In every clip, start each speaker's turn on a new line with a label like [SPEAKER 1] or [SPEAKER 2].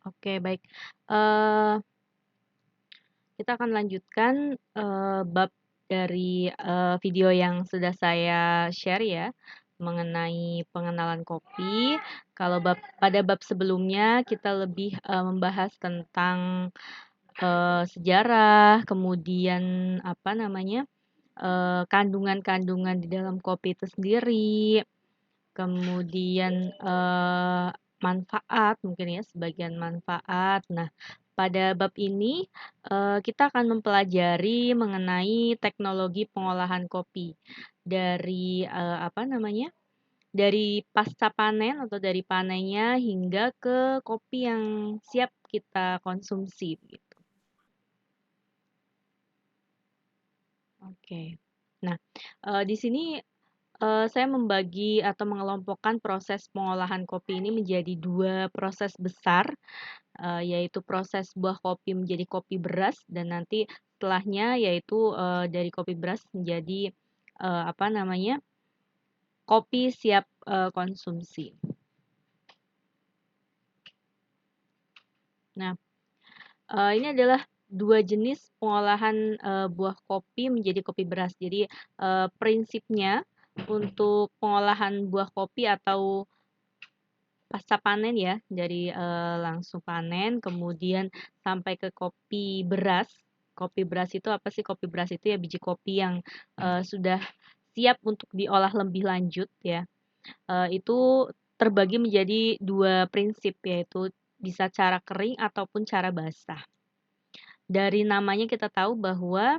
[SPEAKER 1] Oke, baik. Eee, kita akan lanjutkan, bab dari, video yang sudah saya share ya, mengenai pengenalan kopi. Kalau pada bab sebelumnya kita lebih, membahas tentang, sejarah, kemudian apa namanya, kandungan-kandungan di dalam kopi itu sendiri, kemudian, manfaat mungkin ya, sebagian manfaat. Nah, pada bab ini, kita akan mempelajari mengenai teknologi pengolahan kopi dari, apa namanya, dari pasca panen atau dari panennya hingga ke kopi yang siap kita konsumsi, begitu. Oke. Nah, di sini saya membagi atau mengelompokkan proses pengolahan kopi ini menjadi 2 proses besar, yaitu proses buah kopi menjadi kopi beras dan nanti setelahnya yaitu, dari kopi beras menjadi, apa namanya, kopi siap, konsumsi. Nah, ini adalah 2 jenis pengolahan, buah kopi menjadi kopi beras. Jadi, prinsipnya untuk pengolahan buah kopi atau pasca panen ya, dari, langsung panen kemudian sampai ke kopi beras. Kopi beras itu apa sih? Kopi beras itu ya biji kopi yang, sudah siap untuk diolah lebih lanjut ya. Itu terbagi menjadi 2 prinsip, yaitu bisa cara kering ataupun cara basah. Dari namanya kita tahu bahwa,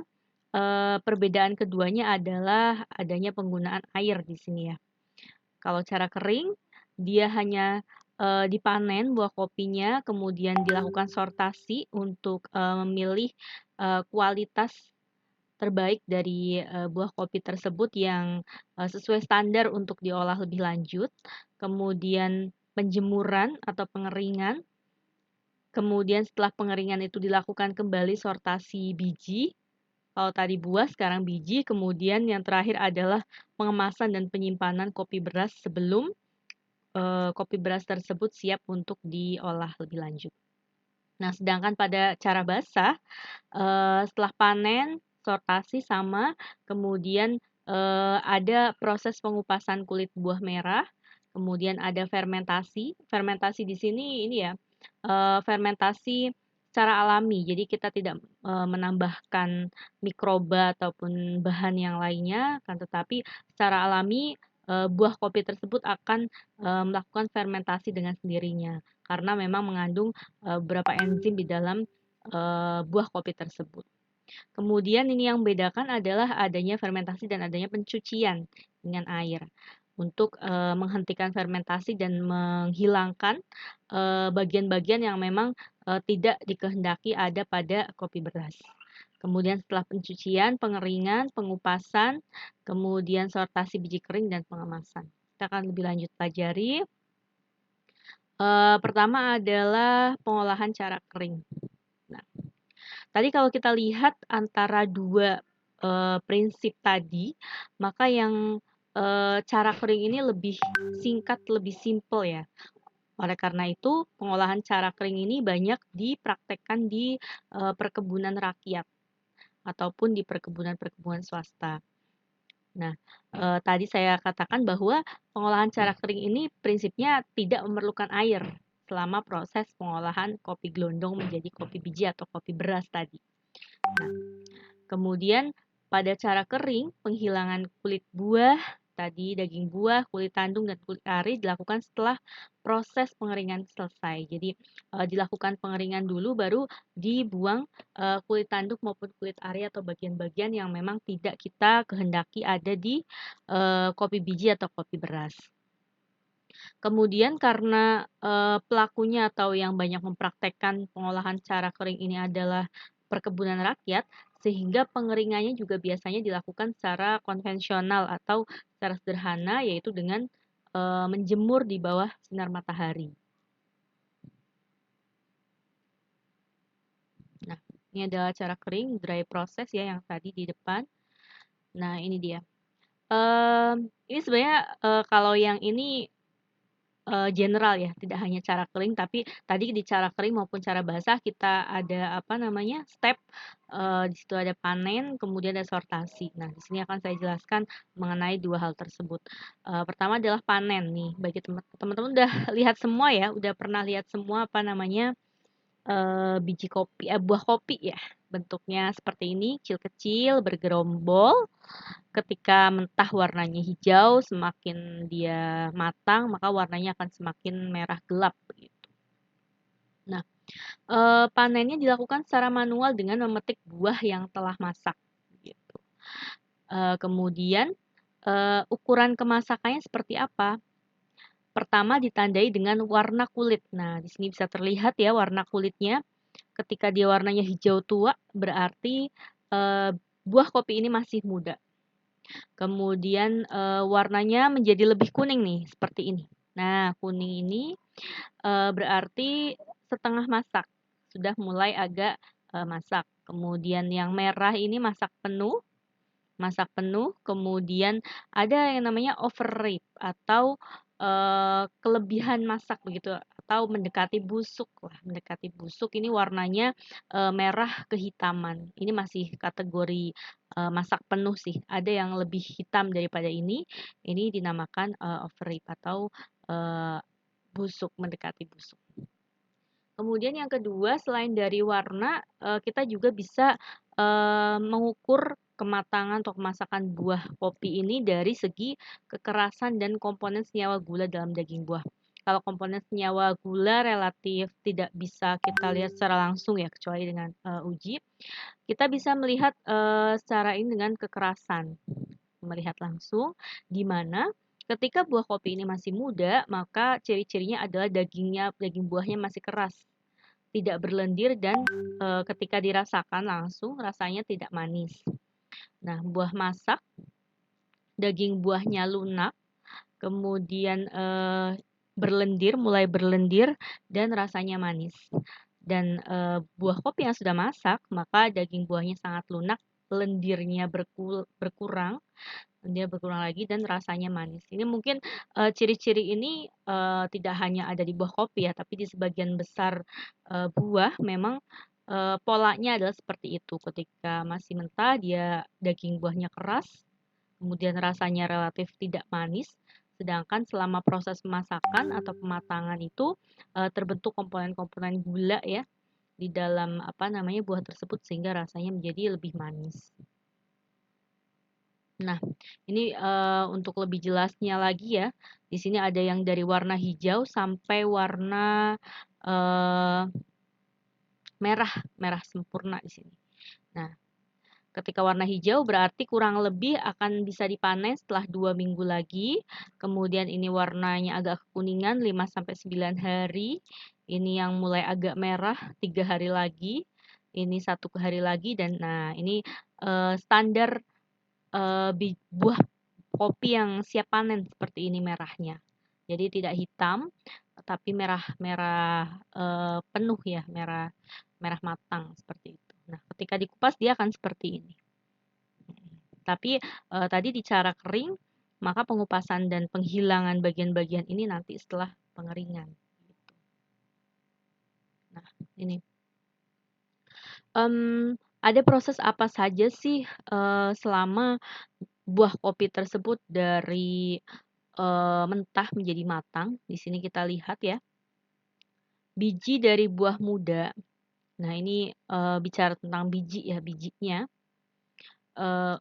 [SPEAKER 1] perbedaan keduanya adalah adanya penggunaan air di sini ya. Kalau cara kering, dia hanya, dipanen buah kopinya, kemudian dilakukan sortasi untuk, memilih, kualitas terbaik dari, buah kopi tersebut yang, sesuai standar untuk diolah lebih lanjut. Kemudian penjemuran atau pengeringan, kemudian setelah pengeringan itu dilakukan kembali sortasi biji, kalau tadi buah sekarang biji, kemudian yang terakhir adalah pengemasan dan penyimpanan kopi beras sebelum kopi beras tersebut siap untuk diolah lebih lanjut. Nah, sedangkan pada cara basah, setelah panen, sortasi sama, kemudian, ada proses pengupasan kulit buah merah, kemudian ada fermentasi. Fermentasi di sini ini ya, fermentasi secara alami. Jadi kita tidak, menambahkan mikroba ataupun bahan yang lainnya, akan tetapi secara alami, buah kopi tersebut akan, melakukan fermentasi dengan sendirinya, karena memang mengandung, beberapa enzim di dalam, buah kopi tersebut. Kemudian ini yang membedakan adalah adanya fermentasi dan adanya pencucian dengan air. Untuk, menghentikan fermentasi dan menghilangkan, bagian-bagian yang memang, tidak dikehendaki ada pada kopi beras. Kemudian setelah pencucian, pengeringan, pengupasan, kemudian sortasi biji kering dan pengemasan. Kita akan lebih lanjut pelajari. Pertama adalah pengolahan cara kering. Nah, tadi kalau kita lihat antara 2, prinsip tadi, maka yang, cara kering ini lebih singkat, lebih simpel ya. Oleh karena itu, pengolahan cara kering ini banyak dipraktekkan di, perkebunan rakyat ataupun di perkebunan-perkebunan swasta. Nah, tadi saya katakan bahwa pengolahan cara kering ini prinsipnya tidak memerlukan air selama proses pengolahan kopi gelondong menjadi kopi biji atau kopi beras tadi. Nah, kemudian pada cara kering, penghilangan kulit buah, tadi daging buah, kulit tandung, dan kulit ari dilakukan setelah proses pengeringan selesai. Jadi dilakukan pengeringan dulu baru dibuang kulit tanduk maupun kulit ari atau bagian-bagian yang memang tidak kita kehendaki ada di kopi biji atau kopi beras. Kemudian karena, pelakunya atau yang banyak mempraktekkan pengolahan cara kering ini adalah perkebunan rakyat, sehingga pengeringannya juga biasanya dilakukan secara konvensional atau secara sederhana, yaitu dengan, menjemur di bawah sinar matahari. Nah, ini adalah cara kering, dry process ya yang tadi di depan. Nah, ini dia. Ini sebenarnya, kalau yang ini general ya, tidak hanya cara kering, tapi tadi di cara kering maupun cara basah kita ada apa namanya, step, di situ ada panen, kemudian ada sortasi. Nah, di sini akan saya jelaskan mengenai 2 hal tersebut. Pertama adalah panen nih, bagi teman-teman udah lihat semua ya, udah pernah lihat semua apa namanya, biji kopi buah kopi ya, bentuknya seperti ini, kecil-kecil, bergerombol. Ketika mentah warnanya hijau, semakin dia matang, maka warnanya akan semakin merah gelap begitu. Nah, panennya dilakukan secara manual dengan memetik buah yang telah masak gitu. Kemudian, ukuran kemasakannya seperti apa? Pertama ditandai dengan warna kulit. Nah, di sini bisa terlihat ya warna kulitnya. Ketika dia warnanya hijau tua, berarti, buah kopi ini masih muda. Kemudian, warnanya menjadi lebih kuning nih, seperti ini. Nah, kuning ini, berarti setengah masak, sudah mulai agak, masak. Kemudian yang merah ini masak penuh, kemudian ada yang namanya overripe atau, kelebihan masak begitu, atau mendekati busuk lah, mendekati busuk ini warnanya, merah kehitaman. Ini masih kategori, masak penuh sih, ada yang lebih hitam daripada ini dinamakan, overripe atau, eee, busuk, mendekati busuk. Kemudian yang kedua, selain dari warna, kita juga bisa, mengukur kematangan atau kemasakan buah kopi ini dari segi kekerasan dan komponen senyawa gula dalam daging buah. Kalau komponen senyawa gula relatif tidak bisa kita lihat secara langsung ya, kecuali dengan, uji. Kita bisa melihat, secara ini dengan kekerasan, melihat langsung, di mana ketika buah kopi ini masih muda, maka ciri-cirinya adalah daging buahnya masih keras, tidak berlendir dan, ketika dirasakan langsung rasanya tidak manis. Nah, buah masak, daging buahnya lunak, kemudian, mulai berlendir dan rasanya manis. Dan, buah kopi yang sudah masak, maka daging buahnya sangat lunak, lendirnya berkurang, dia berkurang lagi dan rasanya manis. Ini mungkin, ciri-ciri ini, tidak hanya ada di buah kopi ya, tapi di sebagian besar, buah memang, polanya adalah seperti itu. Ketika masih mentah dia daging buahnya keras, kemudian rasanya relatif tidak manis, sedangkan selama proses pemasakan atau pematangan itu, terbentuk komponen-komponen gula ya, di dalam apa namanya, buah tersebut sehingga rasanya menjadi lebih manis. Nah, ini, untuk lebih jelasnya lagi ya, di sini ada yang dari warna hijau sampai warna, eee, merah, merah sempurna di sini. Nah, ketika warna hijau berarti kurang lebih akan bisa dipanen setelah 2 minggu lagi, kemudian ini warnanya agak kekuningan 5 sampai 9 hari, ini yang mulai agak merah 3 hari lagi, ini 1 hari lagi dan nah ini, standar, buah kopi yang siap panen seperti ini merahnya. Jadi tidak hitam, tapi merah merah, penuh ya, merah merah matang seperti itu. Nah, ketika dikupas dia akan seperti ini. Tapi, tadi di cara kering, maka pengupasan dan penghilangan bagian-bagian ini nanti setelah pengeringan, gitu. Nah, ini. Ada proses apa saja sih, selama buah kopi tersebut dari, mentah menjadi matang? Di sini kita lihat ya, biji dari buah muda. Nah ini, bicara tentang biji ya,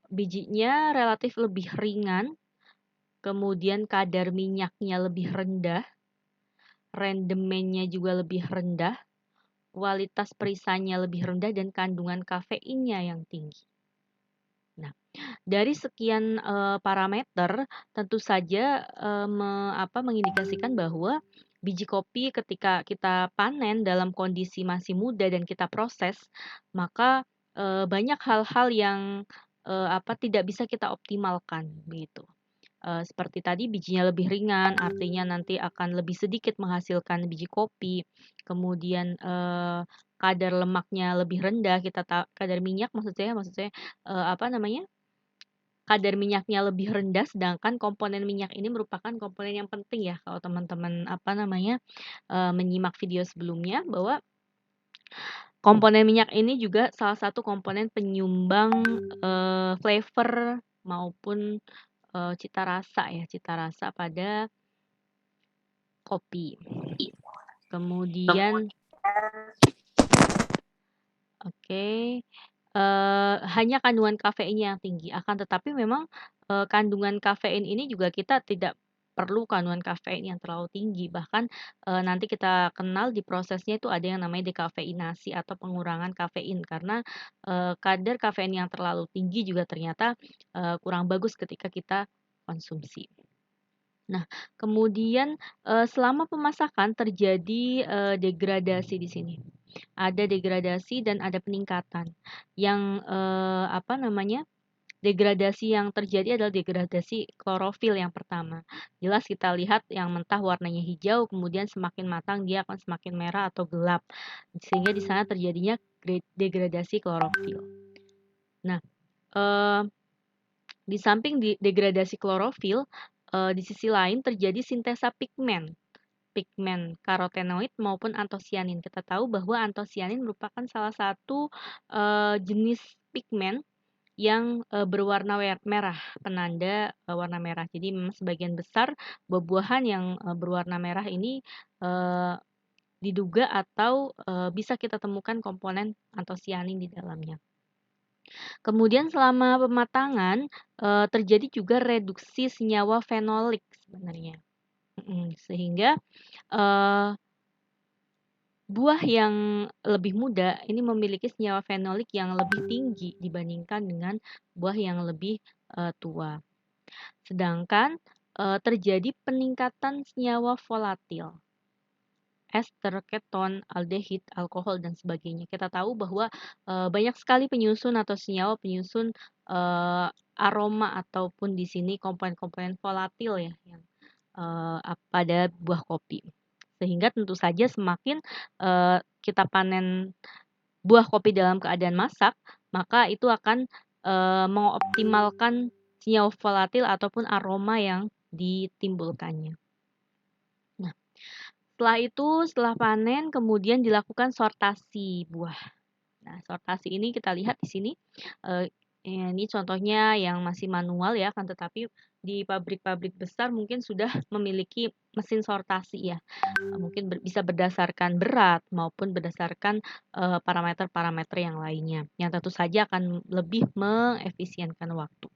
[SPEAKER 1] bijinya relatif lebih ringan, kemudian kadar minyaknya lebih rendah, rendemennya juga lebih rendah, kualitas perisanya lebih rendah, dan kandungan kafeinnya yang tinggi. Nah, dari sekian, parameter tentu saja, mengindikasikan bahwa biji kopi ketika kita panen dalam kondisi masih muda dan kita proses, maka, banyak hal-hal yang, tidak bisa kita optimalkan begitu. Seperti tadi bijinya lebih ringan, artinya nanti akan lebih sedikit menghasilkan biji kopi. Kemudian, kadar lemaknya lebih rendah, kadar minyak maksud saya, apa namanya, kadar minyaknya lebih rendah, sedangkan komponen minyak ini merupakan komponen yang penting ya kalau teman-teman menyimak video sebelumnya, bahwa komponen minyak ini juga salah satu komponen penyumbang flavor maupun cita rasa pada kopi. Kemudian hanya kandungan kafeinnya yang tinggi, akan tetapi memang kandungan kafein ini juga kita tidak perlu kandungan kafein yang terlalu tinggi. Bahkan nanti kita kenal di prosesnya itu ada yang namanya dekafeinasi atau pengurangan kafein, karena kadar kafein yang terlalu tinggi juga ternyata kurang bagus ketika kita konsumsi. Nah, kemudian selama pemasakan terjadi degradasi di sini. Ada degradasi dan ada peningkatan. Yang degradasi yang terjadi adalah degradasi klorofil yang pertama. Jelas kita lihat yang mentah warnanya hijau, kemudian semakin matang dia akan semakin merah atau gelap. Sehingga di sana terjadinya degradasi klorofil. Nah, di samping degradasi klorofil, di sisi lain terjadi sintesa pigmen karotenoid maupun antosianin. Kita tahu bahwa antosianin merupakan salah satu jenis pigmen yang berwarna merah, penanda warna merah. Jadi memang sebagian besar buah-buahan yang berwarna merah ini diduga atau bisa kita temukan komponen antosianin di dalamnya. Kemudian selama pematangan terjadi juga reduksi senyawa fenolik sebenarnya. Sehingga buah yang lebih muda ini memiliki senyawa fenolik yang lebih tinggi dibandingkan dengan buah yang lebih tua. Sedangkan terjadi peningkatan senyawa volatil, ester, keton, aldehid, alkohol, dan sebagainya. Kita tahu bahwa banyak sekali penyusun atau senyawa penyusun aroma ataupun di sini komponen-komponen volatil ya yang pada buah kopi. Sehingga tentu saja semakin kita panen buah kopi dalam keadaan masak, maka itu akan mengoptimalkan senyawa volatil ataupun aroma yang ditimbulkannya. Nah, setelah panen kemudian dilakukan sortasi buah. Nah, sortasi ini kita lihat di sini. Ini contohnya yang masih manual ya, kan, tetapi di pabrik-pabrik besar mungkin sudah memiliki mesin sortasi ya. Mungkin bisa berdasarkan berat maupun berdasarkan parameter-parameter yang lainnya, yang tentu saja akan lebih mengefisienkan waktu.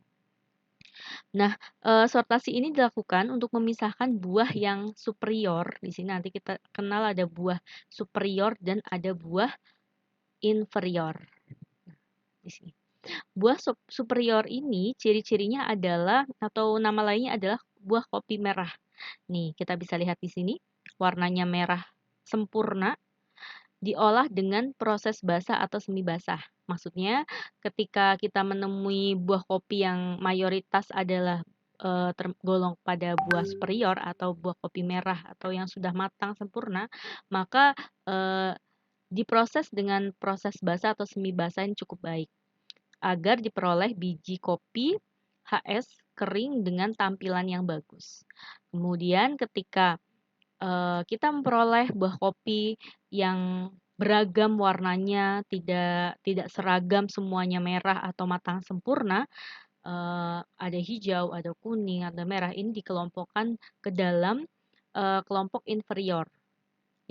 [SPEAKER 1] Nah, sortasi ini dilakukan untuk memisahkan buah yang superior. Di sini nanti kita kenal ada buah superior dan ada buah inferior. Di sini. Buah superior ini ciri-cirinya adalah atau nama lainnya adalah buah kopi merah. Nih, kita bisa lihat di sini warnanya merah sempurna, diolah dengan proses basah atau semi basah. Maksudnya ketika kita menemui buah kopi yang mayoritas adalah tergolong pada buah superior atau buah kopi merah atau yang sudah matang sempurna, maka diproses dengan proses basah atau semi basah yang cukup baik agar diperoleh biji kopi HS kering dengan tampilan yang bagus. Kemudian ketika kita memperoleh buah kopi yang beragam warnanya, tidak seragam semuanya merah atau matang sempurna, ada hijau, ada kuning, ada merah, ini dikelompokkan ke dalam kelompok inferior,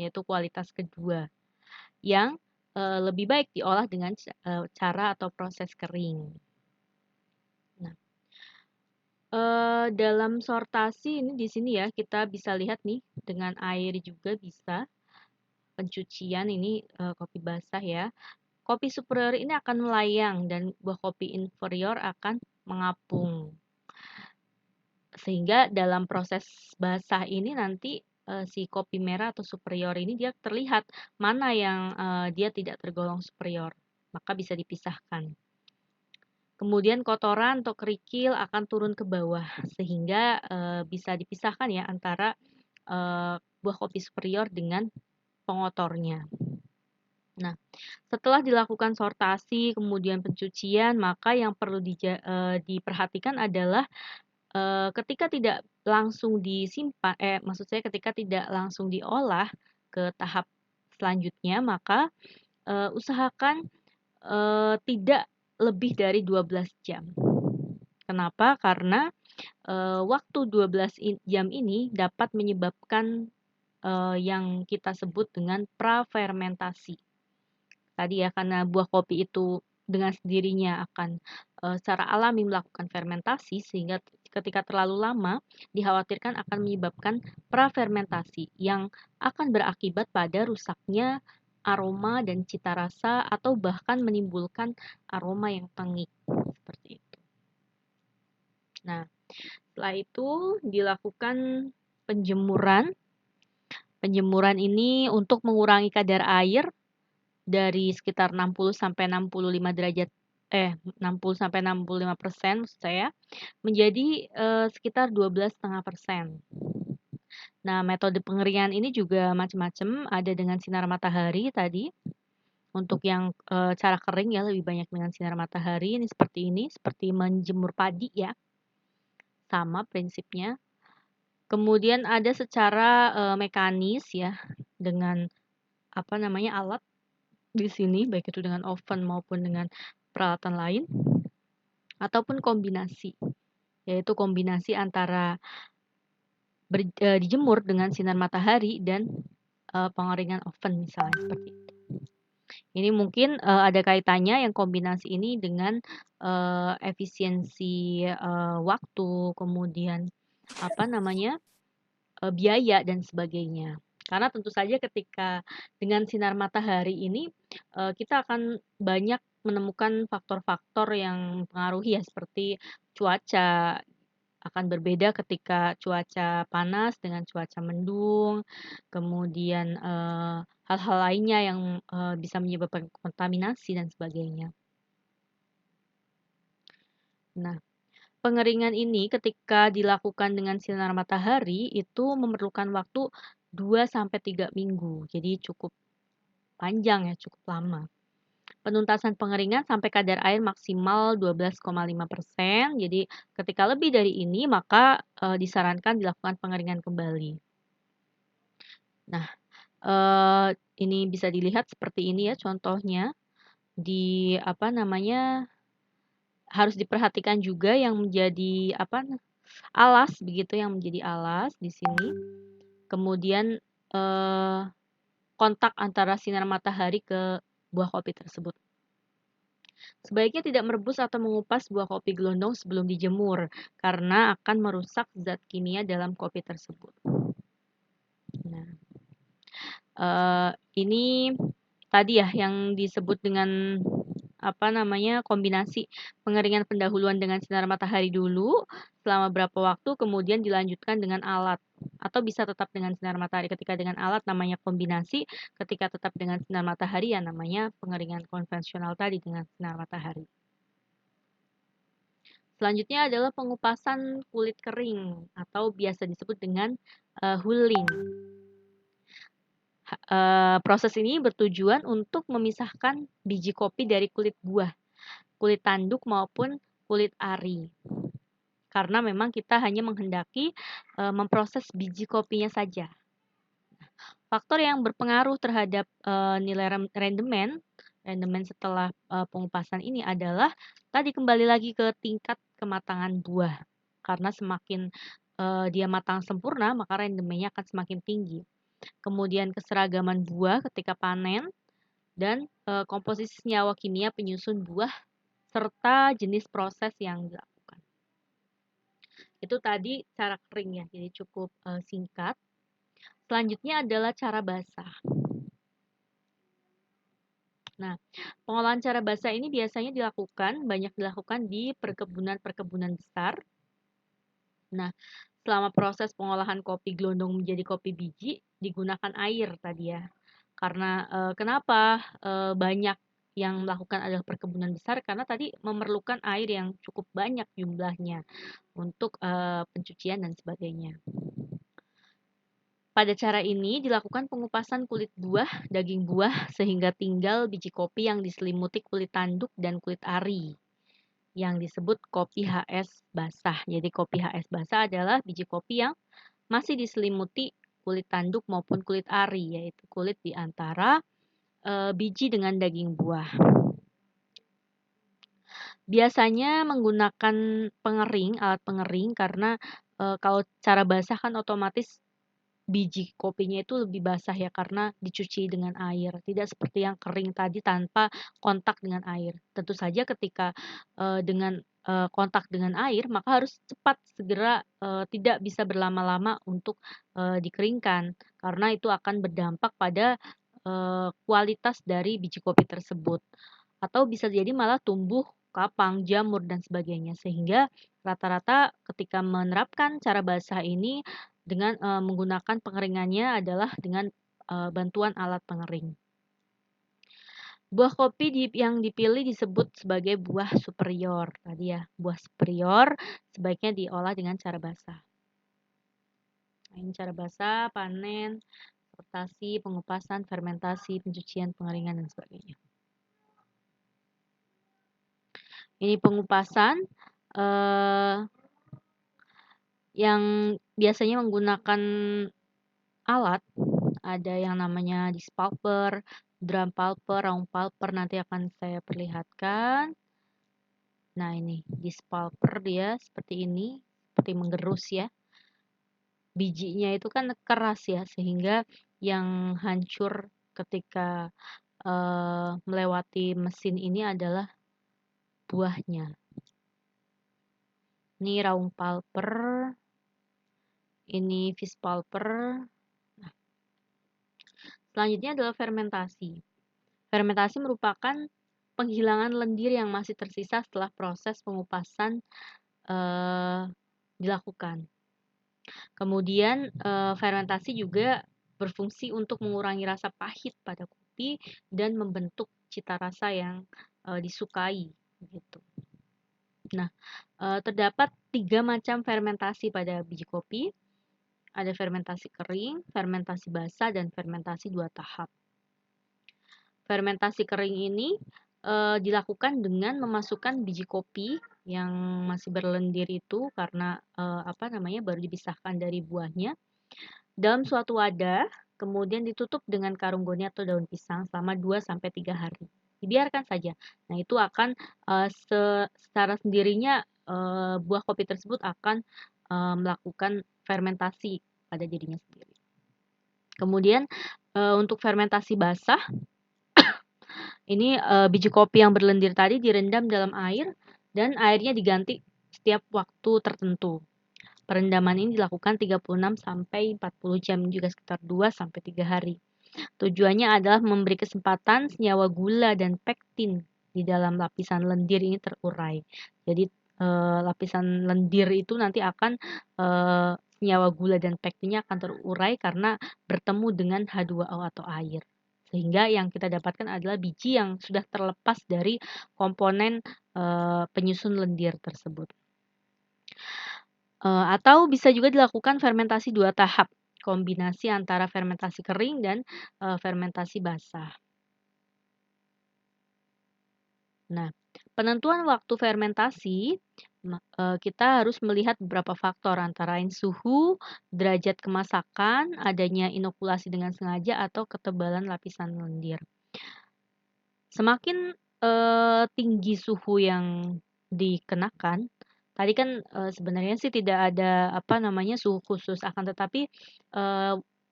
[SPEAKER 1] yaitu kualitas kedua, yang lebih baik diolah dengan cara atau proses kering. Nah, dalam sortasi ini di sini ya kita bisa lihat nih dengan air juga bisa. Pencucian ini kopi basah ya. Kopi superior ini akan melayang dan buah kopi inferior akan mengapung. Sehingga dalam proses basah ini nanti si kopi merah atau superior ini dia terlihat mana yang dia tidak tergolong superior, maka bisa dipisahkan. Kemudian kotoran atau kerikil akan turun ke bawah sehingga bisa dipisahkan ya antara buah kopi superior dengan pengotornya. Nah, setelah dilakukan sortasi, kemudian pencucian, maka yang perlu diperhatikan adalah ketika tidak langsung disimpan, maksud saya ketika tidak langsung diolah ke tahap selanjutnya, maka usahakan tidak lebih dari 12 jam. Kenapa? Karena waktu 12 jam ini dapat menyebabkan yang kita sebut dengan prafermentasi. Tadi ya, karena buah kopi itu dengan sendirinya akan secara alami melakukan fermentasi, sehingga ketika terlalu lama dikhawatirkan akan menyebabkan prafermentasi yang akan berakibat pada rusaknya aroma dan cita rasa atau bahkan menimbulkan aroma yang tengik seperti itu. Nah, setelah itu dilakukan penjemuran. Penjemuran ini untuk mengurangi kadar air dari sekitar 60 sampai 65 derajat 60 sampai 65% maksud saya, menjadi sekitar 12,5%. Nah, metode pengeringan ini juga macam-macam, ada dengan sinar matahari tadi. Untuk yang cara kering ya lebih banyak dengan sinar matahari ini, seperti menjemur padi ya. Sama prinsipnya. Kemudian ada secara mekanis ya, dengan alat di sini, baik itu dengan oven maupun dengan peralatan lain, ataupun kombinasi, yaitu kombinasi antara dijemur dengan sinar matahari dan pengeringan oven misalnya seperti itu. Ini mungkin ada kaitannya yang kombinasi ini dengan efisiensi waktu, kemudian biaya dan sebagainya. Karena tentu saja ketika dengan sinar matahari ini kita akan banyak menemukan faktor-faktor yang mempengaruhi ya, seperti cuaca akan berbeda ketika cuaca panas dengan cuaca mendung, kemudian hal-hal lainnya yang bisa menyebabkan kontaminasi dan sebagainya. Nah, pengeringan ini ketika dilakukan dengan sinar matahari itu memerlukan waktu 2-3 minggu. Jadi cukup panjang ya, cukup lama. Penuntasan pengeringan sampai kadar air maksimal 12,5%. Jadi ketika lebih dari ini maka disarankan dilakukan pengeringan kembali. Nah, ini bisa dilihat seperti ini ya contohnya. Di harus diperhatikan juga yang menjadi alas begitu, yang menjadi alas di sini. Kemudian kontak antara sinar matahari ke buah kopi tersebut. Sebaiknya tidak merebus atau mengupas buah kopi gelondong sebelum dijemur, karena akan merusak zat kimia dalam kopi tersebut. Nah, ini tadi ya yang disebut dengan kombinasi pengeringan pendahuluan dengan sinar matahari dulu selama berapa waktu, kemudian dilanjutkan dengan alat, atau bisa tetap dengan sinar matahari. Ketika dengan alat namanya kombinasi, ketika tetap dengan sinar matahari ya namanya pengeringan konvensional tadi dengan sinar matahari. Selanjutnya adalah pengupasan kulit kering atau biasa disebut dengan hulling. Proses ini bertujuan untuk memisahkan biji kopi dari kulit buah, kulit tanduk maupun kulit ari. Karena memang kita hanya menghendaki memproses biji kopinya saja. Faktor yang berpengaruh terhadap nilai rendemen setelah pengupasan ini adalah tadi kembali lagi ke tingkat kematangan buah. Karena semakin dia matang sempurna, maka rendemennya akan semakin tinggi. Kemudian keseragaman buah ketika panen, dan komposisi senyawa kimia penyusun buah, serta jenis proses yang dilakukan. Itu tadi cara kering ya, jadi cukup singkat. Selanjutnya adalah cara basah. Nah, pengolahan cara basah ini biasanya banyak dilakukan di perkebunan-perkebunan besar. Nah, selama proses pengolahan kopi gelondong menjadi kopi biji, digunakan air tadi ya. Karena kenapa banyak yang melakukan adalah perkebunan besar, karena tadi memerlukan air yang cukup banyak jumlahnya untuk pencucian dan sebagainya. Pada cara ini dilakukan pengupasan kulit buah, daging buah, sehingga tinggal biji kopi yang diselimuti kulit tanduk dan kulit ari, yang disebut kopi HS basah. Jadi kopi HS basah adalah biji kopi yang masih diselimuti kulit tanduk maupun kulit ari, yaitu kulit di antara biji dengan daging buah. Biasanya menggunakan alat pengering karena kalau cara basah kan otomatis biji kopinya itu lebih basah ya karena dicuci dengan air, tidak seperti yang kering tadi tanpa kontak dengan air. Tentu saja ketika dengan kontak dengan air maka harus cepat segera, tidak bisa berlama-lama untuk dikeringkan karena itu akan berdampak pada kualitas dari biji kopi tersebut. Atau bisa jadi malah tumbuh kapang, jamur dan sebagainya. Sehingga rata-rata ketika menerapkan cara basah ini dengan menggunakan pengeringannya adalah dengan bantuan alat pengering. Buah kopi yang dipilih disebut sebagai buah superior. Tadi ya, buah superior sebaiknya diolah dengan cara basah. Nah, ini cara basah, panen, fermentasi, pengupasan, fermentasi, pencucian, pengeringan dan sebagainya. Ini pengupasan yang biasanya menggunakan alat, ada yang namanya disc pulper, drum pulper, round pulper, nanti akan saya perlihatkan. Nah ini disc pulper dia seperti ini, seperti menggerus ya. Bijinya itu kan keras ya, sehingga yang hancur ketika melewati mesin ini adalah buahnya. Ini round pulper, ini vis pulper. Nah, selanjutnya adalah fermentasi. Fermentasi merupakan penghilangan lendir yang masih tersisa setelah proses pengupasan dilakukan. Kemudian fermentasi juga berfungsi untuk mengurangi rasa pahit pada kopi dan membentuk cita rasa yang disukai gitu. Nah, terdapat 3 macam fermentasi pada biji kopi. Ada fermentasi kering, fermentasi basah, dan fermentasi 2 tahap. Fermentasi kering ini dilakukan dengan memasukkan biji kopi yang masih berlendir itu karena baru dipisahkan dari buahnya dalam suatu wadah, kemudian ditutup dengan karung goni atau daun pisang selama 2-3 hari. Dibiarkan saja. Nah, itu akan secara sendirinya buah kopi tersebut akan melakukan fermentasi pada dirinya sendiri. Kemudian untuk fermentasi basah, ini biji kopi yang berlendir tadi direndam dalam air dan airnya diganti setiap waktu tertentu. Perendaman ini dilakukan 36 sampai 40 jam, juga sekitar 2-3 hari. Tujuannya adalah memberi kesempatan senyawa gula dan pektin di dalam lapisan lendir ini terurai. Jadi lapisan lendir itu nanti akan senyawa gula dan pektinnya akan terurai karena bertemu dengan H2O atau air. Sehingga yang kita dapatkan adalah biji yang sudah terlepas dari komponen penyusun lendir tersebut. Atau bisa juga dilakukan fermentasi 2 tahap, kombinasi antara fermentasi kering dan fermentasi basah. Nah, penentuan waktu fermentasi kita harus melihat beberapa faktor antara lain suhu, derajat kemasakan, adanya inokulasi dengan sengaja atau ketebalan lapisan lendir. Semakin tinggi suhu yang dikenakan, tadi kan sebenarnya sih tidak ada suhu khusus, akan tetapi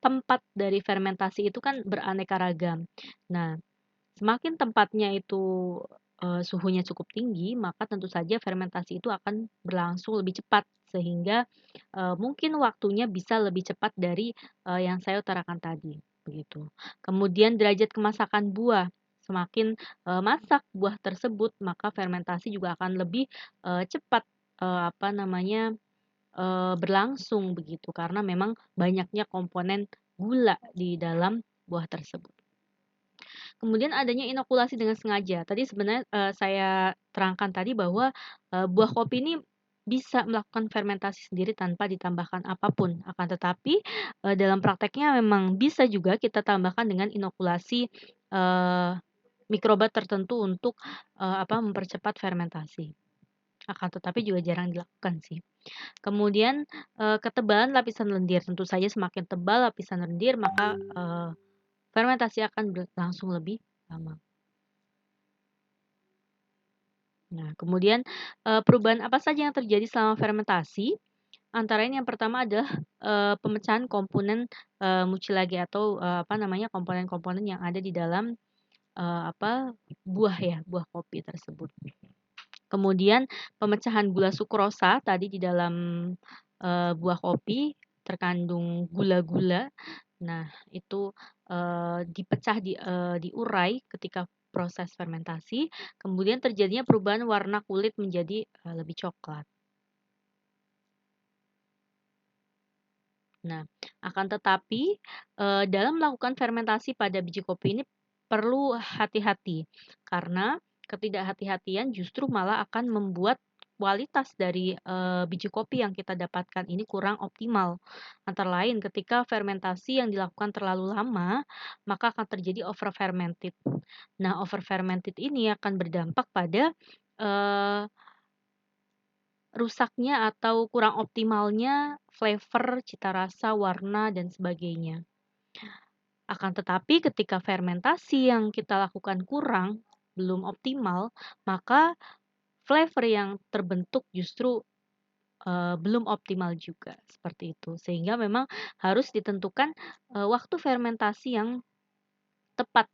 [SPEAKER 1] tempat dari fermentasi itu kan beraneka ragam. Nah, semakin tempatnya itu suhunya cukup tinggi, maka tentu saja fermentasi itu akan berlangsung lebih cepat sehingga mungkin waktunya bisa lebih cepat dari yang saya utarakan tadi, begitu. Kemudian derajat kemasakan buah, semakin masak buah tersebut, maka fermentasi juga akan lebih cepat berlangsung begitu karena memang banyaknya komponen gula di dalam buah tersebut. Kemudian adanya inokulasi dengan sengaja. Tadi sebenarnya saya terangkan tadi bahwa buah kopi ini bisa melakukan fermentasi sendiri tanpa ditambahkan apapun. Akan tetapi, dalam prakteknya memang bisa juga kita tambahkan dengan inokulasi, eee, mikroba tertentu untuk, mempercepat fermentasi. Akan tetapi juga jarang dilakukan sih. Kemudian, ketebalan lapisan lendir, tentu saja semakin tebal lapisan lendir maka, fermentasi akan berlangsung lebih lama. Nah, kemudian, perubahan apa saja yang terjadi selama fermentasi? Antara lain yang pertama adalah, pemecahan komponen, mucilage atau, komponen-komponen yang ada di dalam, buah ya, buah kopi tersebut. Kemudian pemecahan gula sukrosa tadi di dalam, buah kopi terkandung gula-gula. Nah, itu, diurai ketika proses fermentasi, kemudian terjadinya perubahan warna kulit menjadi, lebih coklat. Nah, akan tetapi, dalam melakukan fermentasi pada biji kopi ini perlu hati-hati, karena ketidakhati-hatian justru malah akan membuat kualitas dari, biji kopi yang kita dapatkan ini kurang optimal. Antara lain ketika fermentasi yang dilakukan terlalu lama, maka akan terjadi over fermented. Nah, over fermented ini akan berdampak pada, eee rusaknya atau kurang optimalnya flavor, cita rasa, warna, dan sebagainya. Akan tetapi ketika fermentasi yang kita lakukan belum optimal, maka flavor yang terbentuk justru, belum optimal juga, seperti itu. Sehingga memang harus ditentukan, waktu fermentasi yang tepat.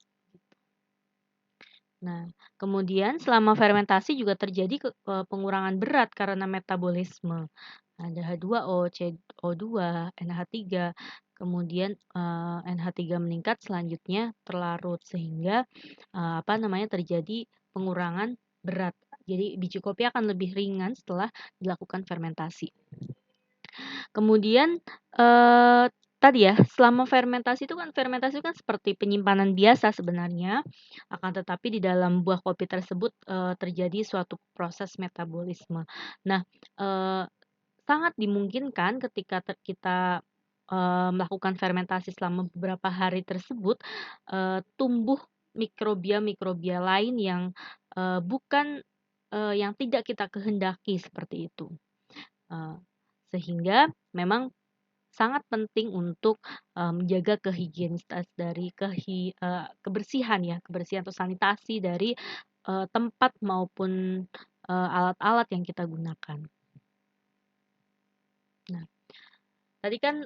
[SPEAKER 1] Nah, kemudian selama fermentasi juga terjadi pengurangan berat karena metabolisme. Ada H2O, CO2, NH3, kemudian, NH3 meningkat selanjutnya terlarut sehingga, terjadi pengurangan berat. Jadi biji kopi akan lebih ringan setelah dilakukan fermentasi. Kemudian, tadi ya, selama fermentasi kan seperti penyimpanan biasa sebenarnya, akan tetapi di dalam buah kopi tersebut, terjadi suatu proses metabolisme. Nah, eee, sangat dimungkinkan ketika kita, melakukan fermentasi selama beberapa hari tersebut, tumbuh mikrobia-mikrobia lain yang, bukan, yang tidak kita kehendaki seperti itu. Eee, Sehingga memang sangat penting untuk, menjaga kehigienitas dari kebersihan ya, kebersihan atau sanitasi dari, tempat maupun, alat-alat yang kita gunakan. Nah, tadi kan,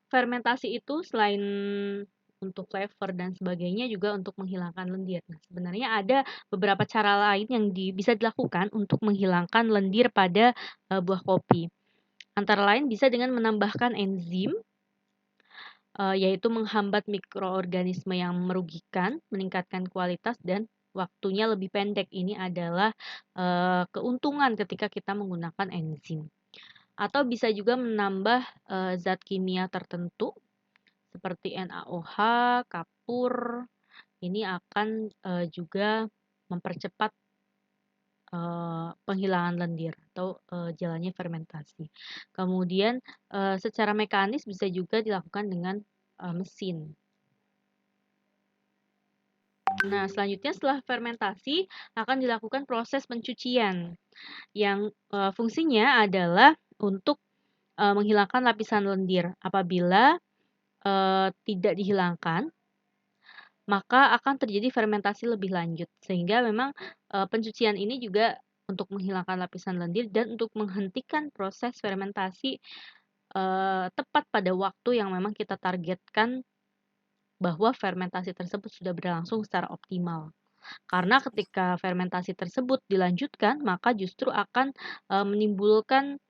[SPEAKER 1] fermentasi itu selain untuk flavor dan sebagainya juga untuk menghilangkan lendir. Nah, sebenarnya ada beberapa cara lain yang bisa dilakukan untuk menghilangkan lendir pada, buah kopi. Antara lain bisa dengan menambahkan enzim, yaitu menghambat mikroorganisme yang merugikan, meningkatkan kualitas dan waktunya lebih pendek. Ini adalah, keuntungan ketika kita menggunakan enzim. Atau bisa juga menambah, zat kimia tertentu seperti NaOH, kapur, ini akan, juga mempercepat, penghilangan lendir atau, jalannya fermentasi. Kemudian, secara mekanis bisa juga dilakukan dengan, mesin. Nah, selanjutnya setelah fermentasi akan dilakukan proses pencucian yang, fungsinya adalah untuk, menghilangkan lapisan lendir. Apabila, tidak dihilangkan, maka akan terjadi fermentasi lebih lanjut. Sehingga memang, pencucian ini juga untuk menghilangkan lapisan lendir dan untuk menghentikan proses fermentasi, tepat pada waktu yang memang kita targetkan bahwa fermentasi tersebut sudah berlangsung secara optimal. Karena ketika fermentasi tersebut dilanjutkan, maka justru akan, menimbulkan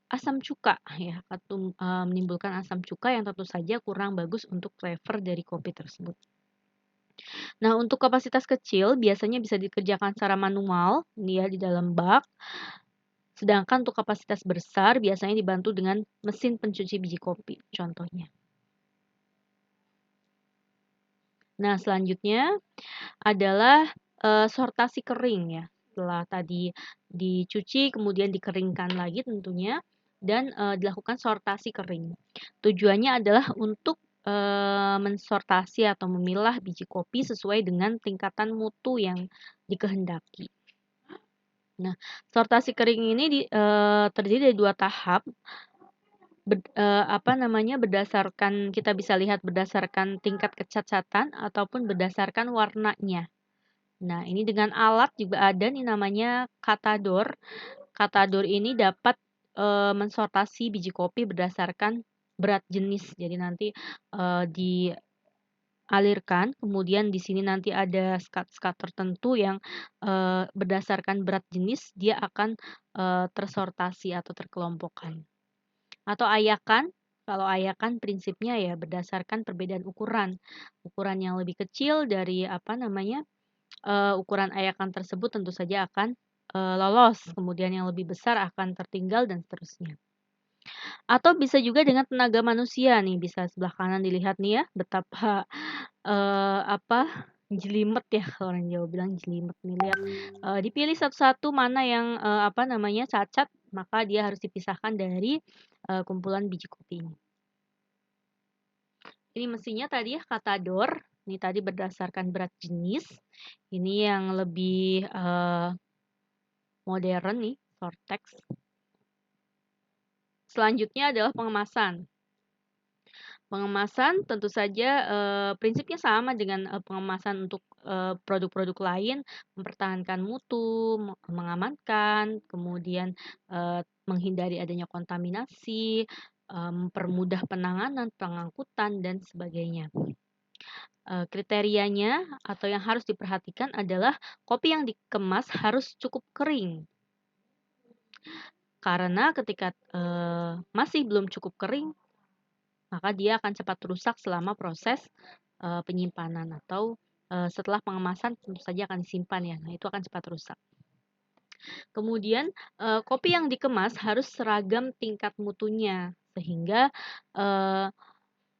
[SPEAKER 1] asam cuka ya, atau, menimbulkan asam cuka yang tentu saja kurang bagus untuk flavor dari kopi tersebut. Nah, untuk kapasitas kecil biasanya bisa dikerjakan secara manual, ini ya di dalam bak. Sedangkan untuk kapasitas besar biasanya dibantu dengan mesin pencuci biji kopi, contohnya. Nah, selanjutnya adalah, sortasi kering ya. setelah tadi dicuci, kemudian dikeringkan lagi tentunya, dan dilakukan sortasi kering. Tujuannya adalah untuk mensortasi atau memilah biji kopi sesuai dengan tingkatan mutu yang dikehendaki. Nah, sortasi kering ini terdiri dari 2 tahap. Berdasarkan kita bisa lihat berdasarkan tingkat kecacatan ataupun berdasarkan warnanya. Nah, ini dengan alat juga ada nih namanya katador. Katador ini dapat mensortasi biji kopi berdasarkan berat jenis. Jadi nanti dialirkan, kemudian di sini nanti ada skat-skat tertentu yang berdasarkan berat jenis dia akan tersortasi atau terkelompokkan. Atau ayakan, kalau ayakan prinsipnya ya berdasarkan perbedaan ukuran. Ukuran yang lebih kecil dari ukuran ayakan tersebut tentu saja akan lolos, kemudian yang lebih besar akan tertinggal dan seterusnya. Atau bisa juga dengan tenaga manusia nih, bisa sebelah kanan dilihat nih ya, betapa jelimet ya, kalau orang Jawa bilang jelimet nih, lihat dipilih satu-satu mana yang cacat, maka dia harus dipisahkan dari kumpulan biji kopi ini. Ini mesinnya tadi ya katador, ini tadi berdasarkan berat jenis. Ini yang lebih modern nih, Sortex. Selanjutnya adalah pengemasan. Pengemasan tentu saja prinsipnya sama dengan pengemasan untuk produk-produk lain, mempertahankan mutu, mengamankan, kemudian menghindari adanya kontaminasi, mempermudah penanganan, pengangkutan, dan sebagainya. Kriterianya atau yang harus diperhatikan adalah kopi yang dikemas harus cukup kering. Karena ketika masih belum cukup kering, maka dia akan cepat rusak selama proses penyimpanan atau setelah pengemasan tentu saja akan disimpan ya. Nah, itu akan cepat rusak. Kemudian kopi yang dikemas harus seragam tingkat mutunya sehingga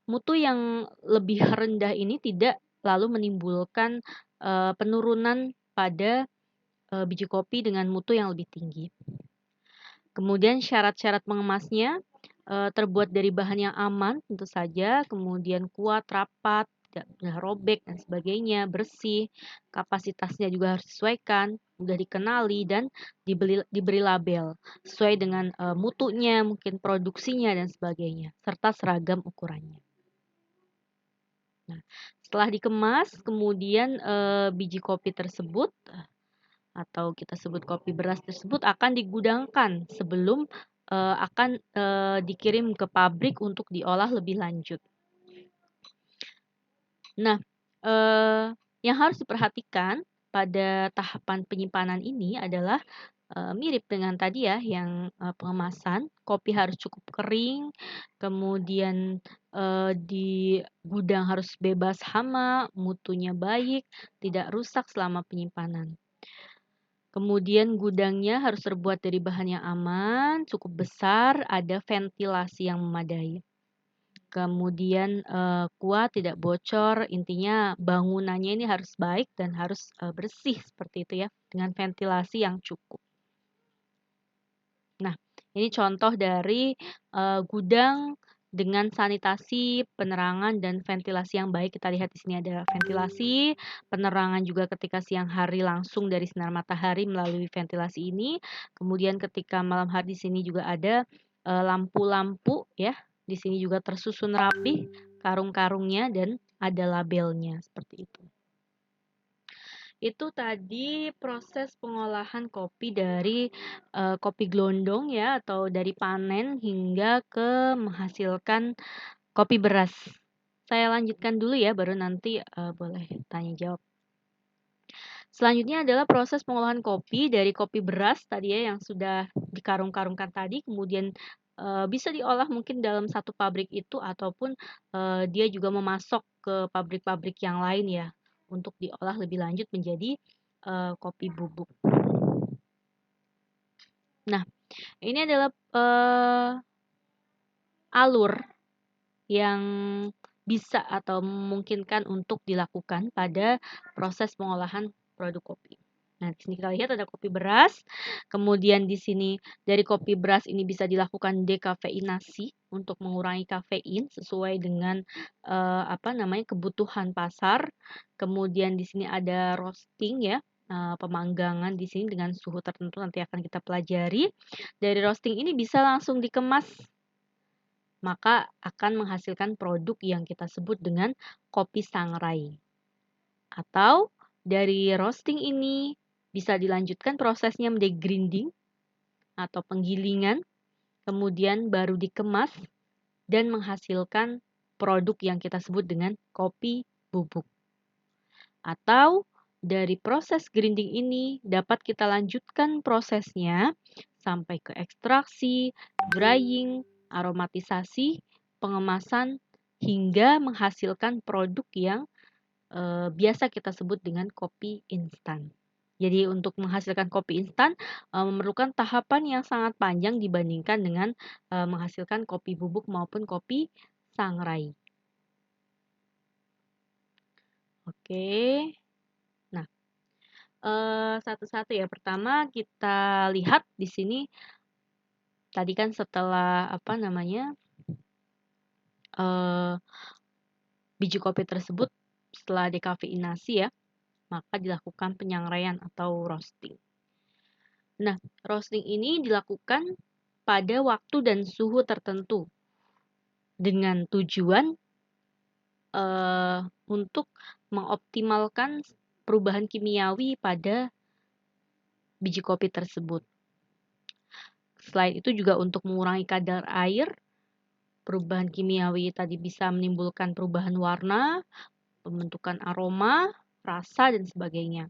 [SPEAKER 1] mutu yang lebih rendah ini tidak lalu menimbulkan penurunan pada biji kopi dengan mutu yang lebih tinggi. Kemudian syarat-syarat mengemasnya terbuat dari bahan yang aman tentu saja, kemudian kuat, rapat, tidak mudah robek dan sebagainya, bersih, kapasitasnya juga harus disesuaikan, mudah dikenali dan diberi label sesuai dengan mutunya, mungkin produksinya dan sebagainya, serta seragam ukurannya. Nah, setelah dikemas, kemudian biji kopi tersebut atau kita sebut kopi beras tersebut akan digudangkan sebelum akan dikirim ke pabrik untuk diolah lebih lanjut. Nah, yang harus diperhatikan pada tahapan penyimpanan ini adalah mirip dengan tadi ya yang pengemasan, kopi harus cukup kering, kemudian di gudang harus bebas hama, mutunya baik, tidak rusak selama penyimpanan. Kemudian gudangnya harus terbuat dari bahan yang aman, cukup besar, ada ventilasi yang memadai. Kemudian kuat, tidak bocor, intinya bangunannya ini harus baik dan harus bersih seperti itu ya, dengan ventilasi yang cukup. Nah, ini contoh dari gudang dengan sanitasi, penerangan, dan ventilasi yang baik. Kita lihat di sini ada ventilasi, penerangan juga ketika siang hari langsung dari sinar matahari melalui ventilasi ini. Kemudian ketika malam hari di sini juga ada lampu-lampu ya. Di sini juga tersusun rapi karung-karungnya dan ada labelnya seperti itu. Itu tadi proses pengolahan kopi dari kopi gelondong ya atau dari panen hingga ke menghasilkan kopi beras. Saya lanjutkan dulu ya baru nanti boleh tanya jawab. Selanjutnya adalah proses pengolahan kopi dari kopi beras tadi ya yang sudah dikarung-karungkan tadi kemudian bisa diolah mungkin dalam satu pabrik itu ataupun dia juga memasok ke pabrik-pabrik yang lain ya untuk diolah lebih lanjut menjadi kopi bubuk. Nah, ini adalah alur yang bisa atau memungkinkan untuk dilakukan pada proses pengolahan produk kopi. Nah, di sini kita lihat ada kopi beras. Kemudian di sini dari kopi beras ini bisa dilakukan dekafeinasi untuk mengurangi kafein sesuai dengan kebutuhan pasar. Kemudian di sini ada roasting ya, pemanggangan di sini dengan suhu tertentu nanti akan kita pelajari. Dari roasting ini bisa langsung dikemas, maka akan menghasilkan produk yang kita sebut dengan kopi sangrai. Atau dari roasting ini bisa dilanjutkan prosesnya menjadi grinding atau penggilingan, kemudian baru dikemas dan menghasilkan produk yang kita sebut dengan kopi bubuk. Atau dari proses grinding ini dapat kita lanjutkan prosesnya sampai ke ekstraksi, drying, aromatisasi, pengemasan, hingga menghasilkan produk yang biasa kita sebut dengan kopi instan. Jadi untuk menghasilkan kopi instan memerlukan tahapan yang sangat panjang dibandingkan dengan menghasilkan kopi bubuk maupun kopi sangrai. Oke. Nah, satu-satu ya. Pertama kita lihat di sini tadi kan setelah biji kopi tersebut setelah dekafeinasi ya, maka dilakukan penyangraian atau roasting. Nah, roasting ini dilakukan pada waktu dan suhu tertentu dengan tujuan untuk mengoptimalkan perubahan kimiawi pada biji kopi tersebut. Selain itu juga untuk mengurangi kadar air, perubahan kimiawi tadi bisa menimbulkan perubahan warna, pembentukan aroma, rasa, dan sebagainya.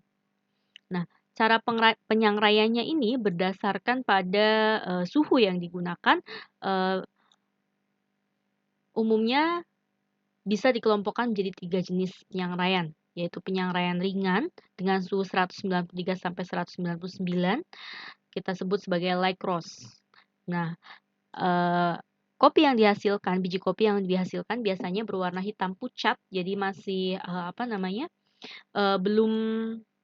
[SPEAKER 1] Nah, cara penyangraiannya ini berdasarkan pada suhu yang digunakan. Umumnya bisa dikelompokkan menjadi 3 jenis penyangraian, yaitu penyangraian ringan dengan suhu 193 sampai 199, kita sebut sebagai light roast. Nah, biji kopi yang dihasilkan biasanya berwarna hitam pucat, jadi masih belum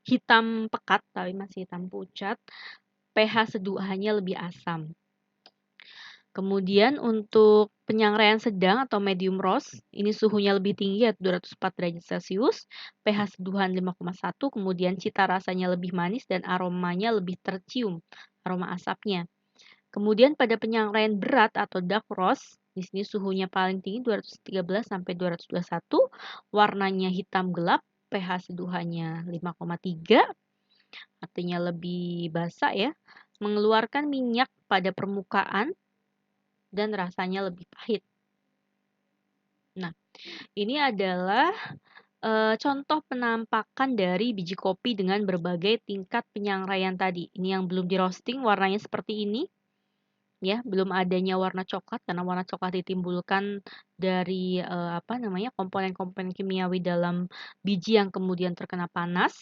[SPEAKER 1] hitam pekat, tapi masih hitam pucat. pH seduhannya lebih asam. Kemudian untuk penyangraian sedang atau medium roast, ini suhunya lebih tinggi yaitu 204 derajat Celcius, pH seduhan 5,1, kemudian cita rasanya lebih manis dan aromanya lebih tercium, aroma asapnya. Kemudian pada penyangraian berat atau dark roast, di sini suhunya paling tinggi 213 sampai 221, warnanya hitam gelap, pH seduhannya 5,3, artinya lebih basah ya, mengeluarkan minyak pada permukaan dan rasanya lebih pahit. Nah, ini adalah contoh penampakan dari biji kopi dengan berbagai tingkat penyangraian tadi. Ini yang belum di roasting warnanya seperti ini. Ya, belum adanya warna coklat karena warna coklat ditimbulkan dari komponen-komponen kimiawi dalam biji yang kemudian terkena panas.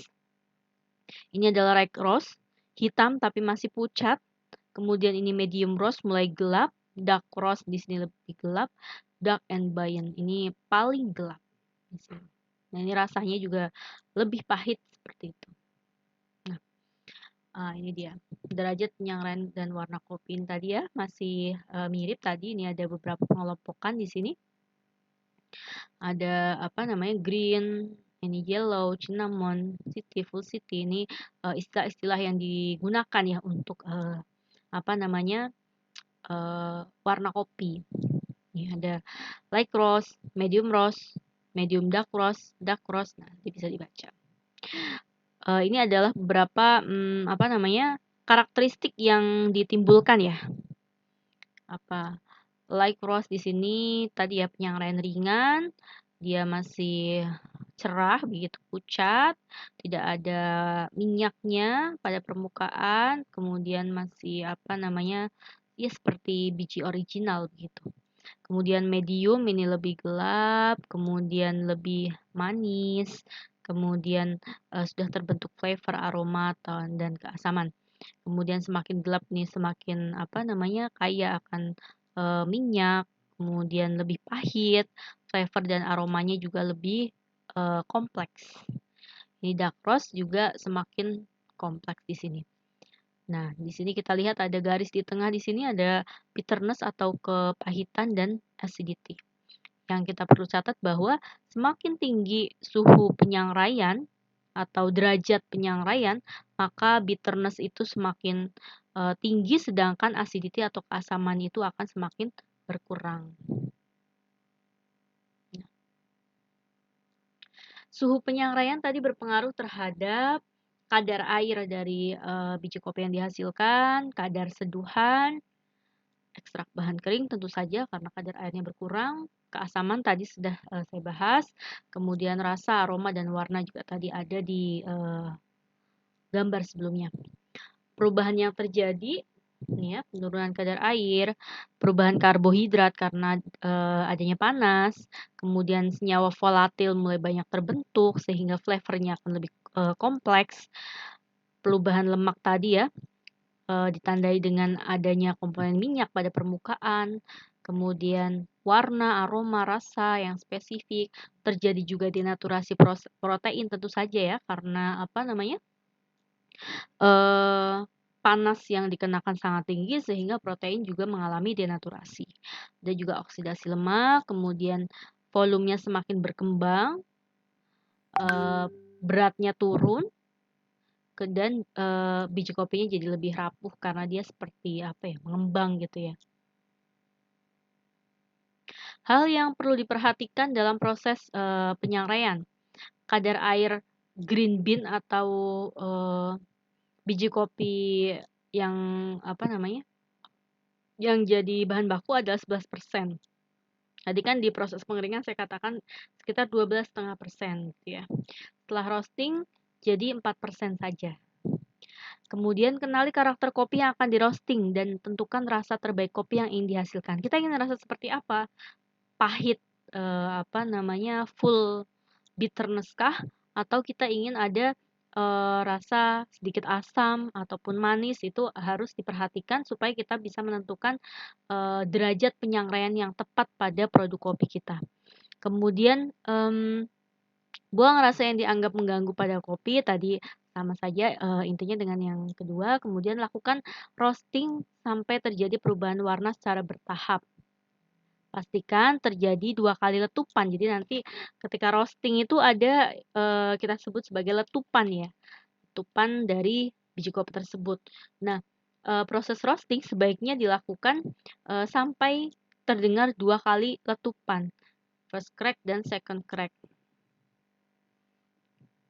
[SPEAKER 1] Ini adalah light roast, hitam tapi masih pucat. Kemudian ini medium roast mulai gelap, dark roast di sini lebih gelap, dark and Bayan ini paling gelap di sini. Nah, ini rasanya juga lebih pahit seperti itu. Nah, ini dia derajat penyangraian dan warna kopi tadi ya, masih mirip tadi. Ini ada beberapa pengelompokan di sini. Ada green, ini yellow, cinnamon, city, full city. Ini istilah-istilah yang digunakan ya untuk warna kopi. Ini ada light roast, medium dark roast. Nah, nanti bisa dibaca. Ini adalah beberapa karakteristik yang ditimbulkan ya. Light roast di sini tadi ya penyangraian ringan, dia masih cerah begitu pucat, tidak ada minyaknya pada permukaan, kemudian masih ya seperti biji original begitu. Kemudian medium ini lebih gelap, kemudian lebih manis, kemudian sudah terbentuk flavor, aroma dan keasaman. Kemudian semakin gelap nih semakin kaya akan minyak, kemudian lebih pahit, flavor dan aromanya juga lebih kompleks. Ini dark roast juga semakin kompleks di sini. Nah, di sini kita lihat ada garis di tengah, di sini ada bitterness atau kepahitan dan acidity. Yang kita perlu catat bahwa semakin tinggi suhu penyangraian atau derajat penyangraian, maka bitterness itu semakin tinggi, sedangkan acidity atau keasaman itu akan semakin berkurang. Suhu penyangraian tadi berpengaruh terhadap kadar air dari biji kopi yang dihasilkan, kadar seduhan, ekstrak bahan kering tentu saja karena kadar airnya berkurang, keasaman tadi sudah saya bahas, kemudian rasa, aroma, dan warna juga tadi ada di gambar sebelumnya. Perubahan yang terjadi, nih ya, penurunan kadar air, perubahan karbohidrat karena adanya panas, kemudian senyawa volatil mulai banyak terbentuk sehingga flavornya akan lebih kompleks. Perubahan lemak tadi ya, ditandai dengan adanya komponen minyak pada permukaan, kemudian warna, aroma, rasa yang spesifik, terjadi juga denaturasi protein tentu saja ya, karena apa namanya, panas yang dikenakan sangat tinggi sehingga protein juga mengalami denaturasi. Ada juga oksidasi lemak, kemudian volumenya semakin berkembang, beratnya turun, dan biji kopinya jadi lebih rapuh karena dia seperti apa ya, mengembang gitu ya. Hal yang perlu diperhatikan dalam proses penyangraian, kadar air green bean atau biji kopi yang apa namanya, yang jadi bahan baku adalah 11%. Tadi kan di proses pengeringan saya katakan sekitar 12,5% gitu ya. Setelah roasting jadi 4% saja. Kemudian kenali karakter kopi yang akan di roasting dan tentukan rasa terbaik kopi yang ingin dihasilkan. Kita ingin rasa seperti apa? Pahit, apa namanya, full bitterness kah? Atau kita ingin ada rasa sedikit asam ataupun manis, itu harus diperhatikan supaya kita bisa menentukan derajat penyangraian yang tepat pada produk kopi kita. Kemudian buang rasa yang dianggap mengganggu pada kopi, tadi sama saja intinya dengan yang kedua. Kemudian lakukan roasting sampai terjadi perubahan warna secara bertahap. Pastikan terjadi 2 kali letupan. Jadi nanti ketika roasting itu ada kita sebut sebagai letupan ya. Letupan dari biji kopi tersebut. Nah, proses roasting sebaiknya dilakukan sampai terdengar 2 kali letupan. First crack dan second crack.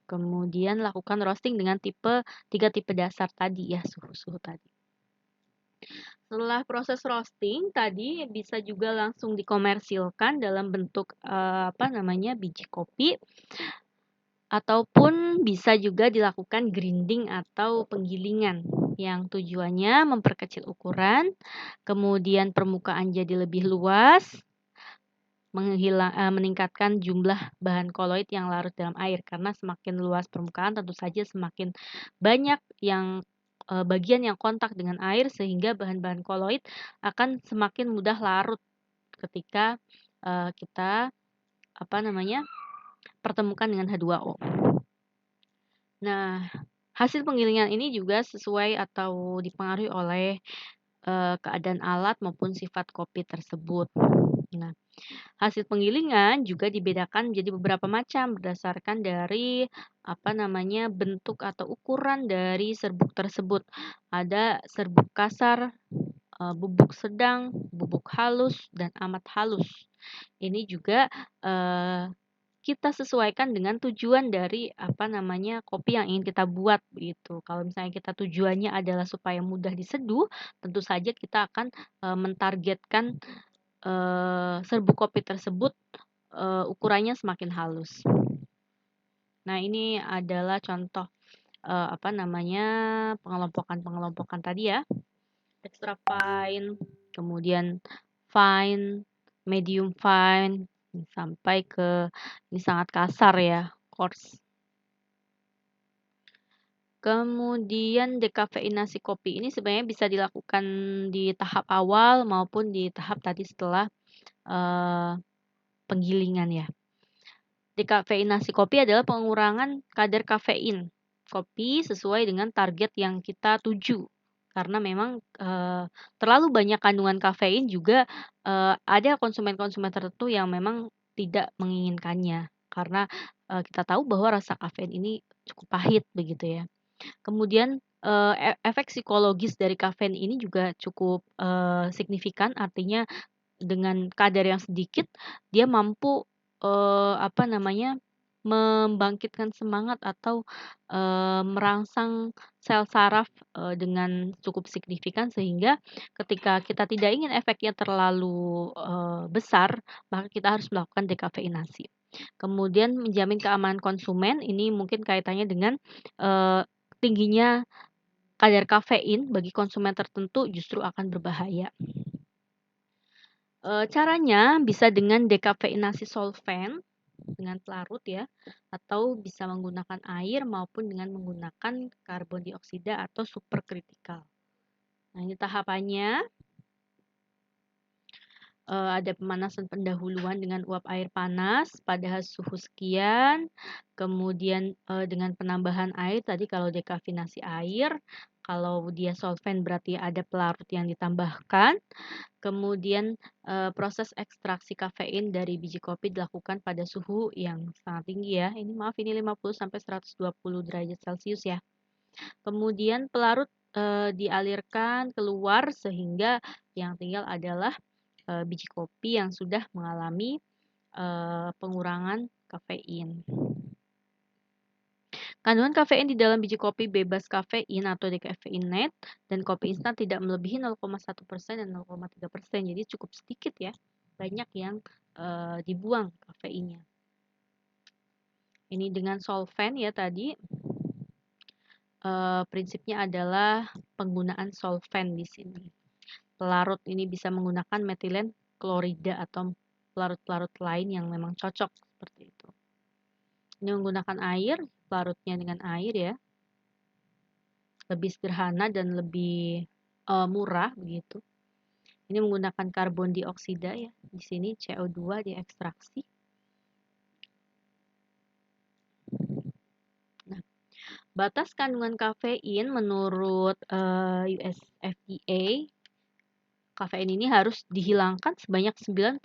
[SPEAKER 1] Kemudian lakukan roasting dengan 3 tipe dasar tadi ya, suhu-suhu tadi. Setelah proses roasting tadi bisa juga langsung dikomersilkan dalam bentuk apa namanya, biji kopi, ataupun bisa juga dilakukan grinding atau penggilingan yang tujuannya memperkecil ukuran, kemudian permukaan jadi lebih luas, meningkatkan jumlah bahan koloid yang larut dalam air, karena semakin luas permukaan tentu saja semakin banyak yang bagian yang kontak dengan air, sehingga bahan-bahan koloid akan semakin mudah larut ketika kita apa namanya, pertemukan dengan H2O. Nah, hasil penggilingan ini juga sesuai atau dipengaruhi oleh keadaan alat maupun sifat kopi tersebut. Nah, hasil penggilingan juga dibedakan menjadi beberapa macam berdasarkan dari apa namanya, bentuk atau ukuran dari serbuk tersebut. Ada serbuk kasar, bubuk sedang, bubuk halus, dan amat halus. Ini juga kita sesuaikan dengan tujuan dari apa namanya, kopi yang ingin kita buat begitu. Kalau misalnya kita tujuannya adalah supaya mudah diseduh, tentu saja kita akan mentargetkan serbuk kopi tersebut ukurannya semakin halus. Nah, ini adalah contoh apa namanya, pengelompokan tadi ya. Extra fine, kemudian fine, medium fine, sampai ke ini sangat kasar ya, coarse. Kemudian dekafeinasi kopi ini sebenarnya bisa dilakukan di tahap awal maupun di tahap tadi setelah penggilingan ya. Dekafeinasi kopi adalah pengurangan kadar kafein kopi sesuai dengan target yang kita tuju. Karena memang, terlalu banyak kandungan kafein juga, ada konsumen-konsumen tertentu yang memang tidak menginginkannya. Karena, kita tahu bahwa rasa kafein ini cukup pahit begitu ya. Kemudian, efek psikologis dari kafein ini juga cukup, signifikan, artinya dengan kadar yang sedikit dia mampu, apa namanya, membangkitkan semangat atau, merangsang sel saraf, dengan cukup signifikan sehingga ketika kita tidak ingin efeknya terlalu, besar, maka kita harus melakukan dekafeinasi. Kemudian menjamin keamanan konsumen, ini mungkin kaitannya dengan, tingginya kadar kafein bagi konsumen tertentu justru akan berbahaya. Caranya bisa dengan dekafeinasi solvent, dengan pelarut ya, atau bisa menggunakan air maupun dengan menggunakan karbon dioksida atau superkritikal. Nah, ini tahapannya. Ada pemanasan pendahuluan dengan uap air panas pada suhu sekian, kemudian, dengan penambahan air tadi kalau dekafeinasi air, kalau dia solvent berarti ada pelarut yang ditambahkan, kemudian, proses ekstraksi kafein dari biji kopi dilakukan pada suhu yang sangat tinggi ya, ini maaf ini 50 sampai 120 derajat Celcius ya. Kemudian pelarut, dialirkan keluar sehingga yang tinggal adalah biji kopi yang sudah mengalami pengurangan kafein. Kandungan kafein di dalam biji kopi bebas kafein atau decaffeinated dan kopi instan tidak melebihi 0,1% dan 0,3%. Jadi cukup sedikit ya, banyak yang dibuang kafeinnya. Ini dengan solvent ya tadi. Prinsipnya adalah penggunaan solvent di sini. Pelarut ini bisa menggunakan metilen klorida atau pelarut-pelarut lain yang memang cocok seperti itu. Ini menggunakan air, pelarutnya dengan air ya. Lebih sederhana dan lebih murah begitu. Ini menggunakan karbon dioksida ya. Di sini CO2 diekstraksi. Nah, batas kandungan kafein menurut US FDA, kafein ini harus dihilangkan sebanyak 97%.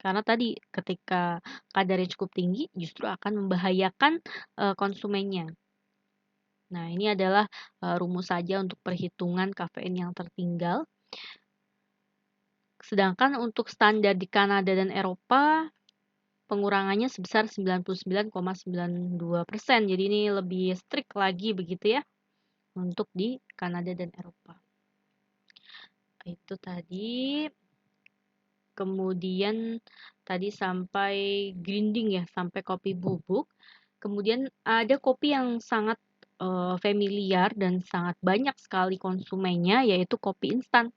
[SPEAKER 1] Karena tadi ketika kadarnya cukup tinggi justru akan membahayakan konsumennya. Nah, ini adalah rumus saja untuk perhitungan kafein yang tertinggal. Sedangkan untuk standar di Kanada dan Eropa pengurangannya sebesar 99,92%. Jadi ini lebih strict lagi begitu ya untuk di Kanada dan Eropa. Itu tadi. Kemudian tadi sampai grinding ya, sampai kopi bubuk. Kemudian ada kopi yang sangat familiar dan sangat banyak sekali konsumennya, yaitu kopi instan.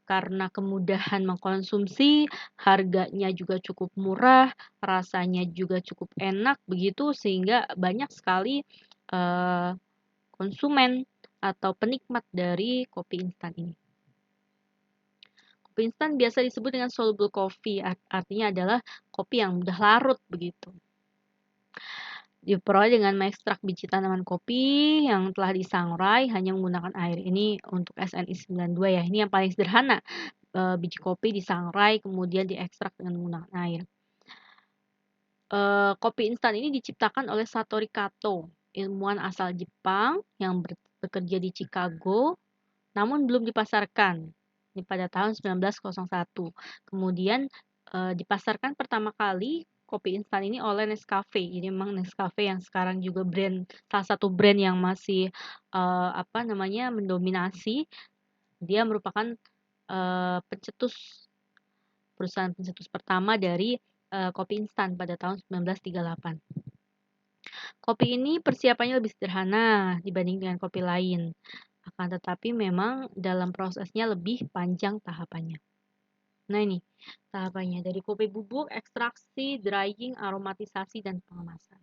[SPEAKER 1] Karena kemudahan mengkonsumsi, harganya juga cukup murah, rasanya juga cukup enak begitu, sehingga banyak sekali konsumen atau penikmat dari kopi instan ini. Kopi instan biasa disebut dengan soluble coffee, artinya adalah kopi yang mudah larut begitu. Diperoleh dengan mengekstrak biji tanaman kopi yang telah disangrai hanya menggunakan air. Ini untuk SNI 92 ya. Ini yang paling sederhana. Biji kopi disangrai kemudian diekstrak dengan menggunakan air. Kopi instan ini diciptakan oleh Satoru Kato, ilmuwan asal Jepang yang bekerja di Chicago, namun belum dipasarkan. Ini pada tahun 1901. Kemudian dipasarkan pertama kali kopi instan ini oleh Nescafe. Jadi memang Nescafe yang sekarang juga salah satu brand yang masih mendominasi. Dia merupakan perusahaan pencetus pertama dari kopi instan pada tahun 1938. Kopi ini persiapannya lebih sederhana dibanding dengan kopi lain. Akan tetapi memang dalam prosesnya lebih panjang tahapannya. Nah ini tahapannya dari kopi bubuk, ekstraksi, drying, aromatisasi, dan pengemasan.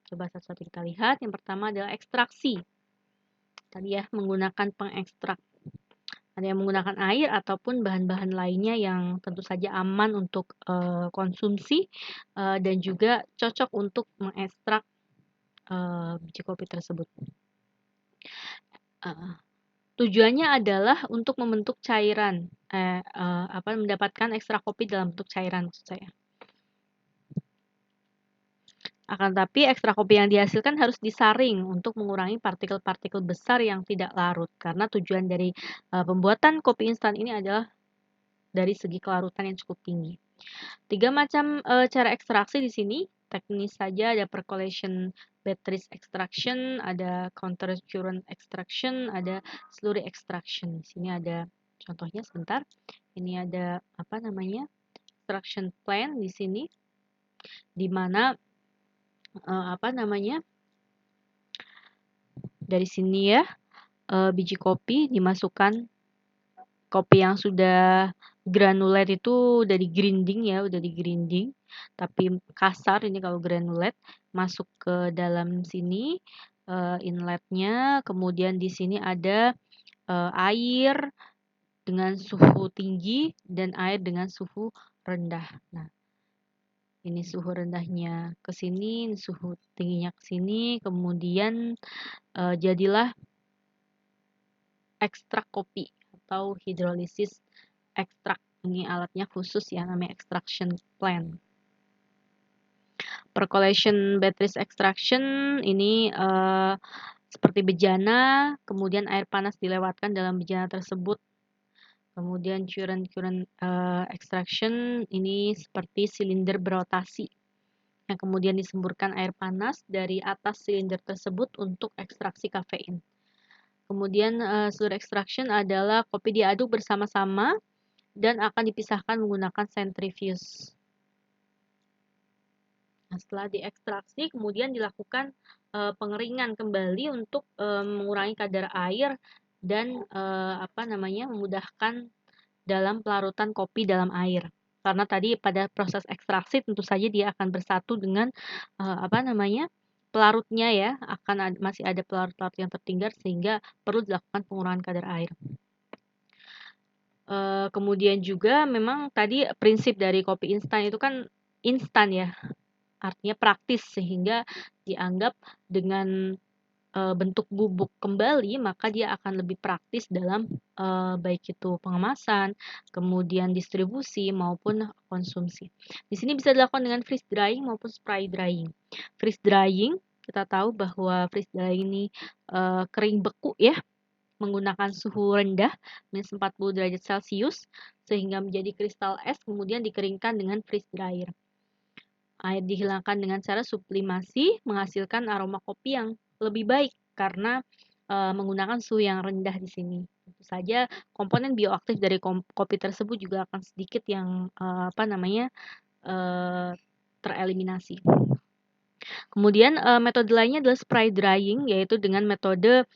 [SPEAKER 1] Coba satu-satu kita lihat. Yang pertama adalah ekstraksi. Tadi ya menggunakan pengekstrak. Ada yang menggunakan air ataupun bahan-bahan lainnya yang tentu saja aman untuk konsumsi dan juga cocok untuk mengekstrak biji kopi tersebut. Tujuannya adalah untuk membentuk cairan, mendapatkan ekstra kopi dalam bentuk cairan maksud saya. Akan tetapi ekstra kopi yang dihasilkan harus disaring untuk mengurangi partikel-partikel besar yang tidak larut, karena tujuan dari pembuatan kopi instan ini adalah dari segi kelarutan yang cukup tinggi. 3 macam cara ekstraksi di sini, teknis saja ada percolation batteries extraction, ada counter current extraction, ada slurry extraction. Di sini ada contohnya sebentar. Ini ada extraction plan di sini, di mana dari sini ya biji kopi dimasukkan, kopi yang sudah granulat itu udah di-grinding, tapi kasar ini kalau granulat, masuk ke dalam sini inletnya, kemudian di sini ada air dengan suhu tinggi dan air dengan suhu rendah. Nah, ini suhu rendahnya ke sini, suhu tingginya ke sini, kemudian jadilah ekstrak kopi atau hidrolisis ekstrak. Ini alatnya khusus ya, namanya extraction plant. Percolation batteries extraction ini seperti bejana, kemudian air panas dilewatkan dalam bejana tersebut. Kemudian current extraction ini seperti silinder berotasi yang kemudian disemburkan air panas dari atas silinder tersebut untuk ekstraksi kafein. Kemudian slurry extraction adalah kopi diaduk bersama-sama dan akan dipisahkan menggunakan centrifuge. Nah, setelah diekstraksi kemudian dilakukan pengeringan kembali untuk mengurangi kadar air dan memudahkan dalam pelarutan kopi dalam air. Karena tadi pada proses ekstraksi tentu saja dia akan bersatu dengan pelarutnya ya, masih ada pelarut-pelarut yang tertinggal sehingga perlu dilakukan pengurangan kadar air. Kemudian juga memang tadi prinsip dari kopi instan itu kan instan ya, artinya praktis sehingga dianggap dengan bentuk bubuk kembali maka dia akan lebih praktis dalam baik itu pengemasan, kemudian distribusi maupun konsumsi. Di sini bisa dilakukan dengan freeze drying maupun spray drying. Freeze drying kita tahu bahwa freeze drying ini kering beku ya, menggunakan suhu rendah minus 40 derajat Celcius sehingga menjadi kristal es, kemudian dikeringkan dengan freeze dryer. Air dihilangkan dengan cara sublimasi menghasilkan aroma kopi yang lebih baik karena menggunakan suhu yang rendah di sini. Tentu saja komponen bioaktif dari kopi tersebut juga akan sedikit yang tereliminasi. Kemudian metode lainnya adalah spray drying, yaitu dengan metode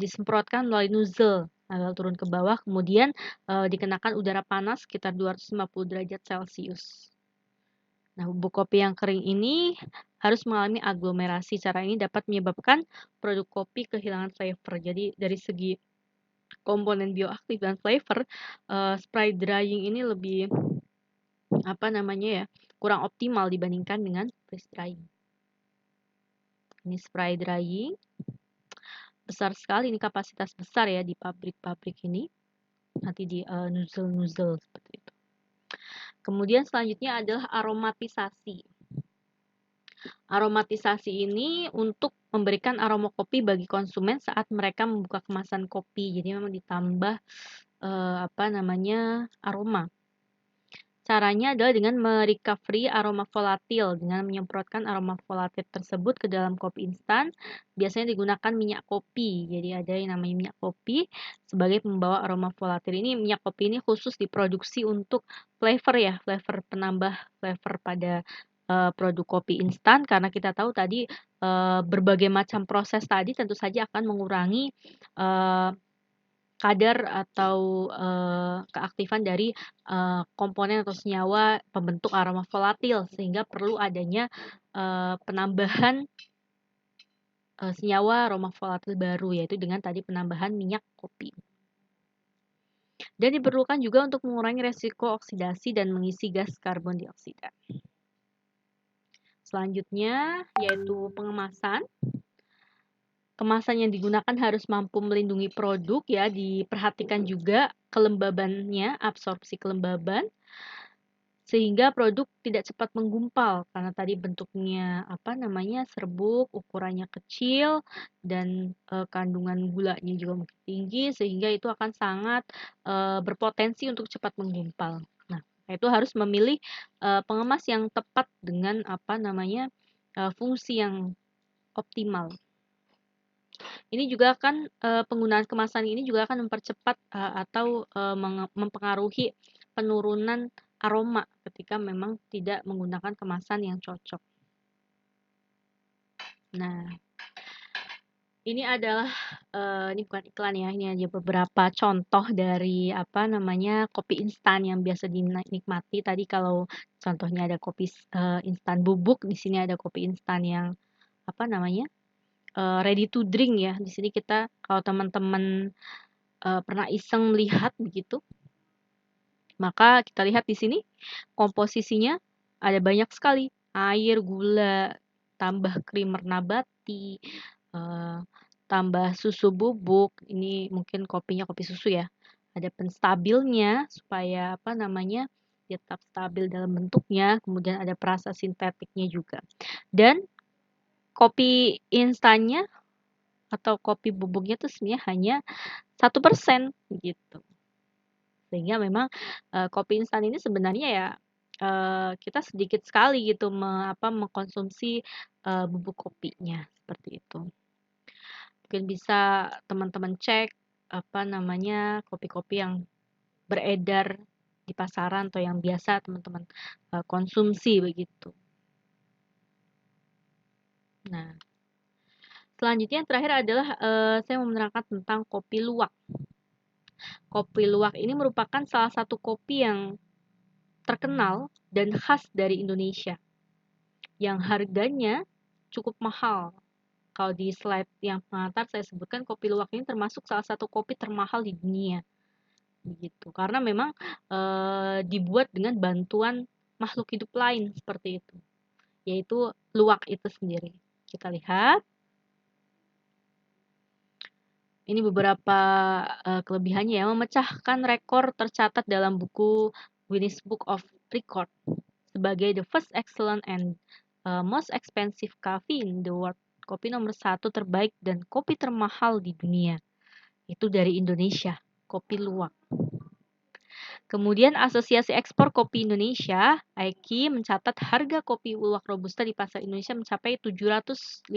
[SPEAKER 1] disemprotkan melalui nozzle lalu turun ke bawah, kemudian dikenakan udara panas sekitar 250 derajat Celcius. Nah, bubuk kopi yang kering ini harus mengalami aglomerasi. Cara ini dapat menyebabkan produk kopi kehilangan flavor. Jadi dari segi komponen bioaktif dan flavor, spray drying ini lebih kurang optimal dibandingkan dengan freeze drying. Ini spray drying. Besar sekali, ini kapasitas besar ya di pabrik-pabrik ini. Nanti di nozzle-nozzle seperti itu. Kemudian selanjutnya adalah aromatisasi. Aromatisasi ini untuk memberikan aroma kopi bagi konsumen saat mereka membuka kemasan kopi. Jadi memang ditambah aroma. Caranya adalah dengan merecovery aroma volatil dengan menyemprotkan aroma volatil tersebut ke dalam kopi instan. Biasanya digunakan minyak kopi. Jadi ada yang namanya minyak kopi sebagai pembawa aroma volatil. Ini minyak kopi ini khusus diproduksi untuk flavor ya, flavor penambah flavor pada produk kopi instan karena kita tahu tadi berbagai macam proses tadi tentu saja akan mengurangi kadar atau keaktifan dari komponen atau senyawa pembentuk aroma volatil sehingga perlu adanya penambahan senyawa aroma volatil baru yaitu dengan tadi penambahan minyak kopi. Dan diperlukan juga untuk mengurangi resiko oksidasi dan mengisi gas karbon dioksida. Selanjutnya yaitu pengemasan. Kemasan yang digunakan harus mampu melindungi produk ya, diperhatikan juga kelembabannya, absorpsi kelembaban, sehingga produk tidak cepat menggumpal karena tadi bentuknya serbuk, ukurannya kecil dan kandungan gulanya juga mungkin tinggi sehingga itu akan sangat berpotensi untuk cepat menggumpal. Nah, itu harus memilih pengemas yang tepat dengan fungsi yang optimal. Ini juga akan penggunaan kemasan ini juga akan mempercepat atau mempengaruhi penurunan aroma ketika memang tidak menggunakan kemasan yang cocok. Nah, ini adalah ini bukan iklan ya, ini aja beberapa contoh dari kopi instan yang biasa dinikmati. Tadi kalau contohnya ada kopi instan bubuk, di sini ada kopi instan yang ready to drink ya. Di sini kita kalau teman-teman pernah iseng melihat begitu, maka kita lihat di sini komposisinya ada banyak sekali, air, gula, tambah creamer nabati, tambah susu bubuk. Ini mungkin kopinya kopi susu ya. Ada penstabilnya supaya dia tetap stabil dalam bentuknya. Kemudian ada perasa sintetiknya juga. Dan kopi instannya atau kopi bubuknya itu sebenarnya hanya 1% gitu. Sehingga memang kopi instan ini sebenarnya ya kita sedikit sekali gitu mengkonsumsi bubuk kopinya seperti itu. Mungkin bisa teman-teman cek kopi-kopi yang beredar di pasaran atau yang biasa teman-teman konsumsi begitu. Nah, selanjutnya yang terakhir adalah saya mau menerangkan tentang kopi luwak. Kopi luwak ini merupakan salah satu kopi yang terkenal dan khas dari Indonesia, yang harganya cukup mahal. Kalau di slide yang pengantar saya sebutkan kopi luwak ini termasuk salah satu kopi termahal di dunia, begitu. Karena memang dibuat dengan bantuan makhluk hidup lain seperti itu, yaitu luwak itu sendiri. Kita lihat. Ini beberapa kelebihannya ya, memecahkan rekor tercatat dalam buku Guinness Book of Record sebagai the first excellent and most expensive coffee in the world. Kopi nomor 1 terbaik dan kopi termahal di dunia. Itu dari Indonesia, kopi luwak. Kemudian Asosiasi Ekspor Kopi Indonesia, AEKI, mencatat harga kopi luwak robusta di pasar Indonesia mencapai 750.000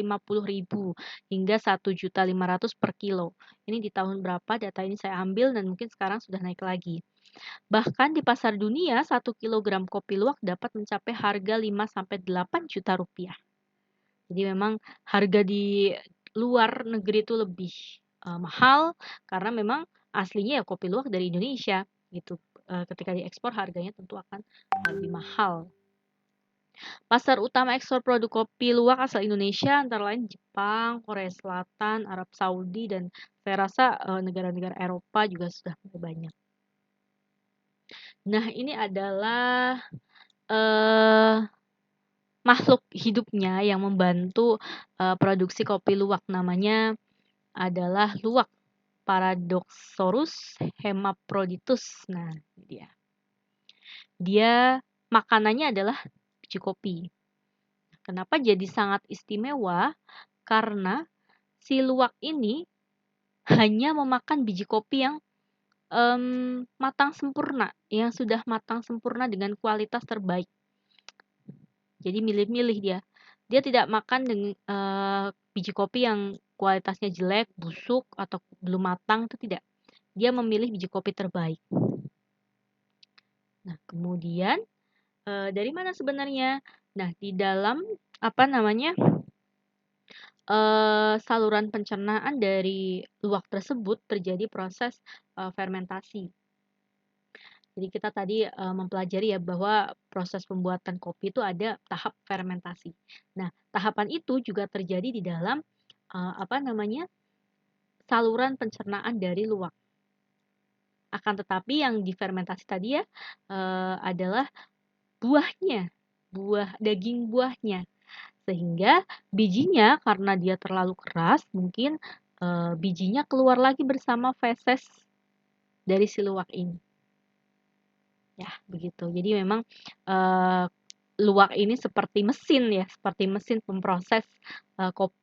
[SPEAKER 1] hingga 1.500.000 per kilo. Ini di tahun berapa data ini saya ambil dan mungkin sekarang sudah naik lagi. Bahkan di pasar dunia 1 kg kopi luwak dapat mencapai harga 5-8 juta rupiah. Jadi memang harga di luar negeri itu lebih mahal karena memang aslinya ya kopi luwak dari Indonesia gitu. Ketika diekspor harganya tentu akan lebih mahal. Pasar utama ekspor produk kopi luwak asal Indonesia antara lain Jepang, Korea Selatan, Arab Saudi, dan saya rasa negara-negara Eropa juga sudah banyak. Nah, ini adalah makhluk hidupnya yang membantu produksi kopi luwak. Namanya adalah luwak Paradoxurus hermaphroditus. Nah, ini dia. Dia makanannya adalah biji kopi. Kenapa jadi sangat istimewa? Karena si luwak ini hanya memakan biji kopi yang matang sempurna, yang sudah matang sempurna dengan kualitas terbaik. Jadi milih-milih dia. Dia tidak makan dengan biji kopi yang kualitasnya jelek, busuk, atau belum matang, itu tidak. Dia memilih biji kopi terbaik. Nah, kemudian dari mana sebenarnya? Nah, di dalam saluran pencernaan dari luwak tersebut terjadi proses fermentasi. Jadi kita tadi mempelajari ya bahwa proses pembuatan kopi itu ada tahap fermentasi. Nah, tahapan itu juga terjadi di dalam saluran pencernaan dari luwak. Akan tetapi yang difermentasi tadi ya adalah buahnya, daging buahnya. sehingga bijinya karena dia terlalu keras, mungkin bijinya keluar lagi bersama feses dari si luwak ini. Ya, begitu. Jadi memang luwak ini seperti mesin ya, seperti mesin pemproses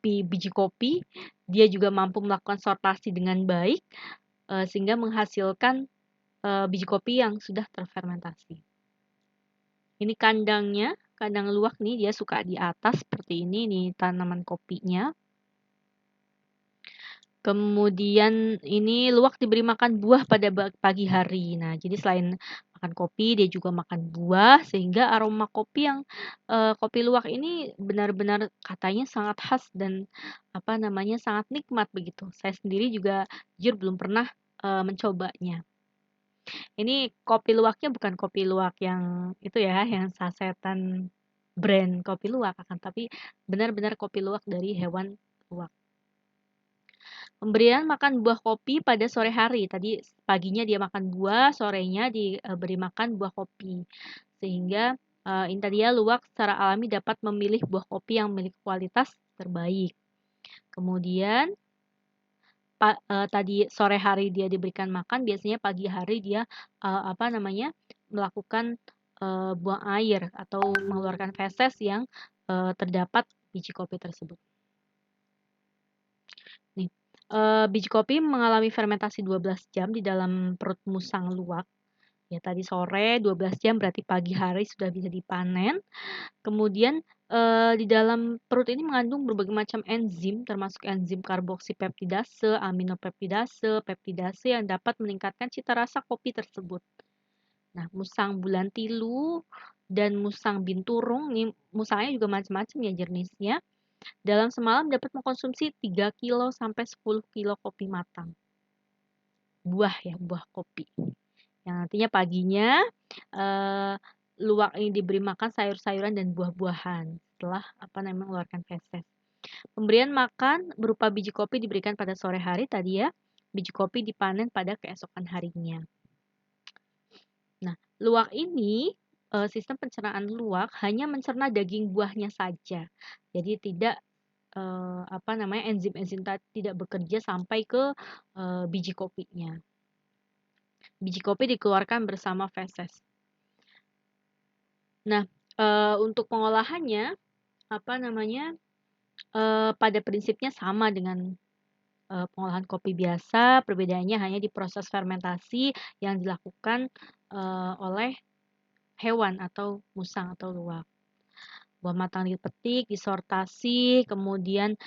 [SPEAKER 1] biji kopi. Dia juga mampu melakukan sortasi dengan baik sehingga menghasilkan biji kopi yang sudah terfermentasi. Ini kandangnya, kandang luwak nih dia suka di atas seperti ini nih tanaman kopinya. Kemudian ini luwak diberi makan buah pada pagi hari. Nah, jadi selain makan kopi, dia juga makan buah sehingga aroma kopi yang kopi luwak ini benar-benar katanya sangat khas dan apa namanya sangat nikmat begitu. Saya sendiri juga jujur belum pernah mencobanya. Ini kopi luwaknya bukan kopi luwak yang itu ya, yang sasetan brand kopi luwak akan tapi benar-benar kopi luwak dari hewan luwak. Pemberian makan buah kopi pada sore hari. Tadi paginya dia makan buah, sorenya diberi makan buah kopi. Sehingga ini tadi ya luwak secara alami dapat memilih buah kopi yang memiliki kualitas terbaik. Kemudian tadi sore hari dia diberikan makan, biasanya pagi hari dia melakukan buang air atau mengeluarkan feses yang terdapat biji kopi tersebut. Nih, biji kopi mengalami fermentasi 12 jam di dalam perut musang luwak. Ya, tadi sore 12 jam berarti pagi hari sudah bisa dipanen. Kemudian di dalam perut ini mengandung berbagai macam enzim, termasuk enzim karboksipeptidase, aminopeptidase, peptidase yang dapat meningkatkan cita rasa kopi tersebut. Nah, musang bulantilu dan musang binturung, nih musangnya juga macam-macam ya jenisnya. Dalam semalam dapat mengkonsumsi 3 kilo sampai 10 kilo kopi matang. Buah ya, buah kopi. Yang nantinya paginya luwak ini diberi makan sayur-sayuran dan buah-buahan setelah mengeluarkan feses. Pemberian makan berupa biji kopi diberikan pada sore hari tadi ya. Biji kopi dipanen pada keesokan harinya. Nah, luwak ini sistem pencernaan luwak hanya mencerna daging buahnya saja. Jadi tidak enzim-enzim tidak bekerja sampai ke biji kopinya. Biji kopi dikeluarkan bersama feses. Nah, untuk pengolahannya pada prinsipnya sama dengan pengolahan kopi biasa, perbedaannya hanya di proses fermentasi yang dilakukan oleh hewan atau musang atau luwak. Buah matang dipetik, disortasi, kemudian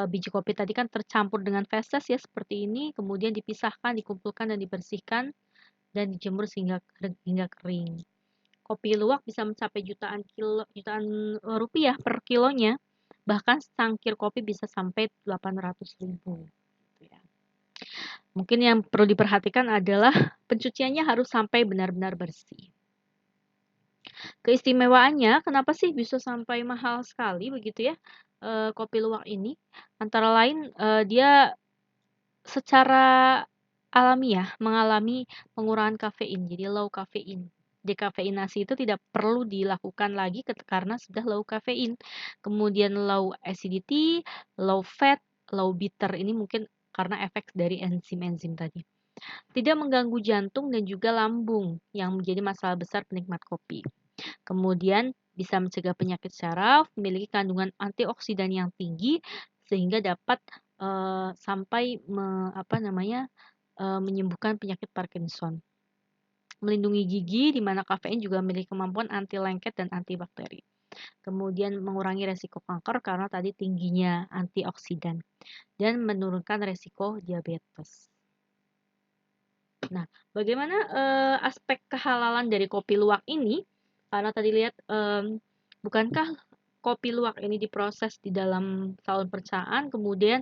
[SPEAKER 1] biji kopi tadi kan tercampur dengan feses ya seperti ini, kemudian dipisahkan, dikumpulkan dan dibersihkan dan dijemur hingga kering. Kopi luwak bisa mencapai jutaan rupiah per kilonya, bahkan secangkir kopi bisa sampai 800.000. Mungkin yang perlu diperhatikan adalah pencuciannya harus sampai benar-benar bersih. Keistimewaannya, kenapa sih bisa sampai mahal sekali begitu ya kopi luwak ini? Antara lain dia secara alamiah mengalami pengurangan kafein, jadi low kafein. Dekafeinasi itu tidak perlu dilakukan lagi karena sudah low kafein. Kemudian low acidity, low fat, low bitter. Ini mungkin karena efek dari enzim-enzim tadi. Tidak mengganggu jantung dan juga lambung yang menjadi masalah besar penikmat kopi. Kemudian bisa mencegah penyakit syaraf, memiliki kandungan antioksidan yang tinggi sehingga dapat sampai menyembuhkan penyakit Parkinson. Melindungi gigi di mana kafein juga memiliki kemampuan anti lengket dan antibakteri. Kemudian mengurangi resiko kanker karena tadi tingginya antioksidan dan menurunkan resiko diabetes. Nah, bagaimana aspek kehalalan dari kopi luwak ini? Karena tadi lihat, bukankah kopi luwak ini diproses di dalam saluran pencernaan, kemudian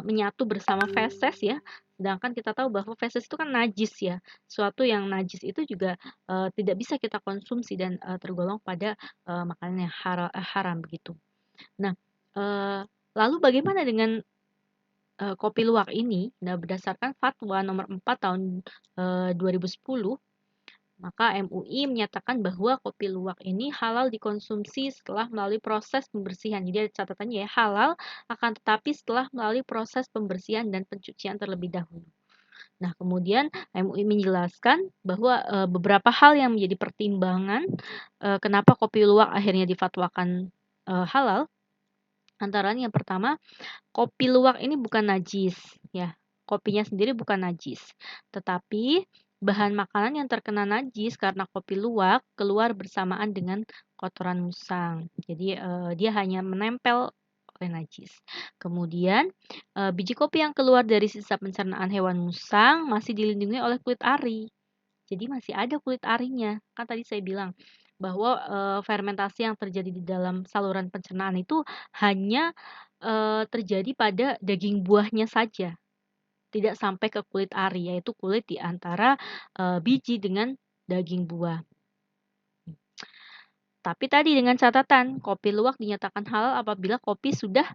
[SPEAKER 1] menyatu bersama feses ya, sedangkan kita tahu bahwa feses itu kan najis ya, suatu yang najis itu juga tidak bisa kita konsumsi dan tergolong pada makanan yang haram begitu. Nah, lalu bagaimana dengan kopi luwak ini? Nah, berdasarkan Fatwa nomor 4 tahun 2010, Maka MUI menyatakan bahwa kopi luwak ini halal dikonsumsi setelah melalui proses pembersihan. Jadi ada catatannya ya, halal akan tetapi setelah melalui proses pembersihan dan pencucian terlebih dahulu. Nah, kemudian MUI menjelaskan bahwa beberapa hal yang menjadi pertimbangan kenapa kopi luwak akhirnya difatwakan halal. Antaranya yang pertama, kopi luwak ini bukan najis, ya. Kopinya sendiri bukan najis, tetapi bahan makanan yang terkena najis karena kopi luwak keluar bersamaan dengan kotoran musang. Jadi dia hanya menempel oleh najis. Kemudian biji kopi yang keluar dari sisa pencernaan hewan musang masih dilindungi oleh kulit ari. Jadi masih ada kulit arinya. Kan tadi saya bilang bahwa fermentasi yang terjadi di dalam saluran pencernaan itu hanya terjadi pada daging buahnya saja, tidak sampai ke kulit ari, yaitu kulit di antara biji dengan daging buah. Tapi tadi dengan catatan, kopi luwak dinyatakan halal apabila kopi sudah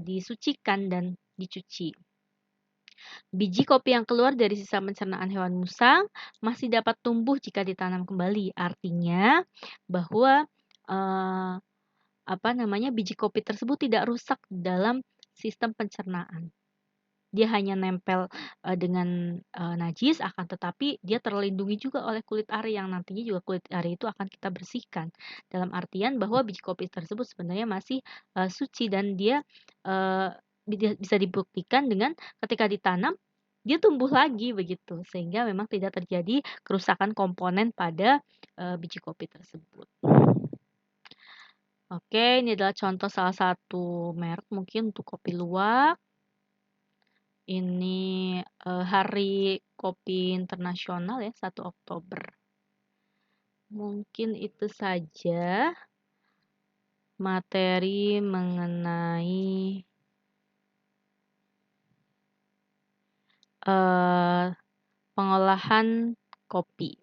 [SPEAKER 1] disucikan dan dicuci. Biji kopi yang keluar dari sisa pencernaan hewan musang masih dapat tumbuh jika ditanam kembali. Artinya bahwa biji kopi tersebut tidak rusak dalam sistem pencernaan. Dia hanya nempel dengan najis, akan tetapi dia terlindungi juga oleh kulit ari yang nantinya juga kulit ari itu akan kita bersihkan. Dalam artian bahwa biji kopi tersebut sebenarnya masih suci dan dia bisa dibuktikan dengan ketika ditanam dia tumbuh lagi begitu, sehingga memang tidak terjadi kerusakan komponen pada biji kopi tersebut. Oke, ini adalah contoh salah satu merek mungkin untuk kopi luwak. Ini Hari Kopi Internasional ya, 1 Oktober. Mungkin itu saja materi mengenai pengolahan kopi.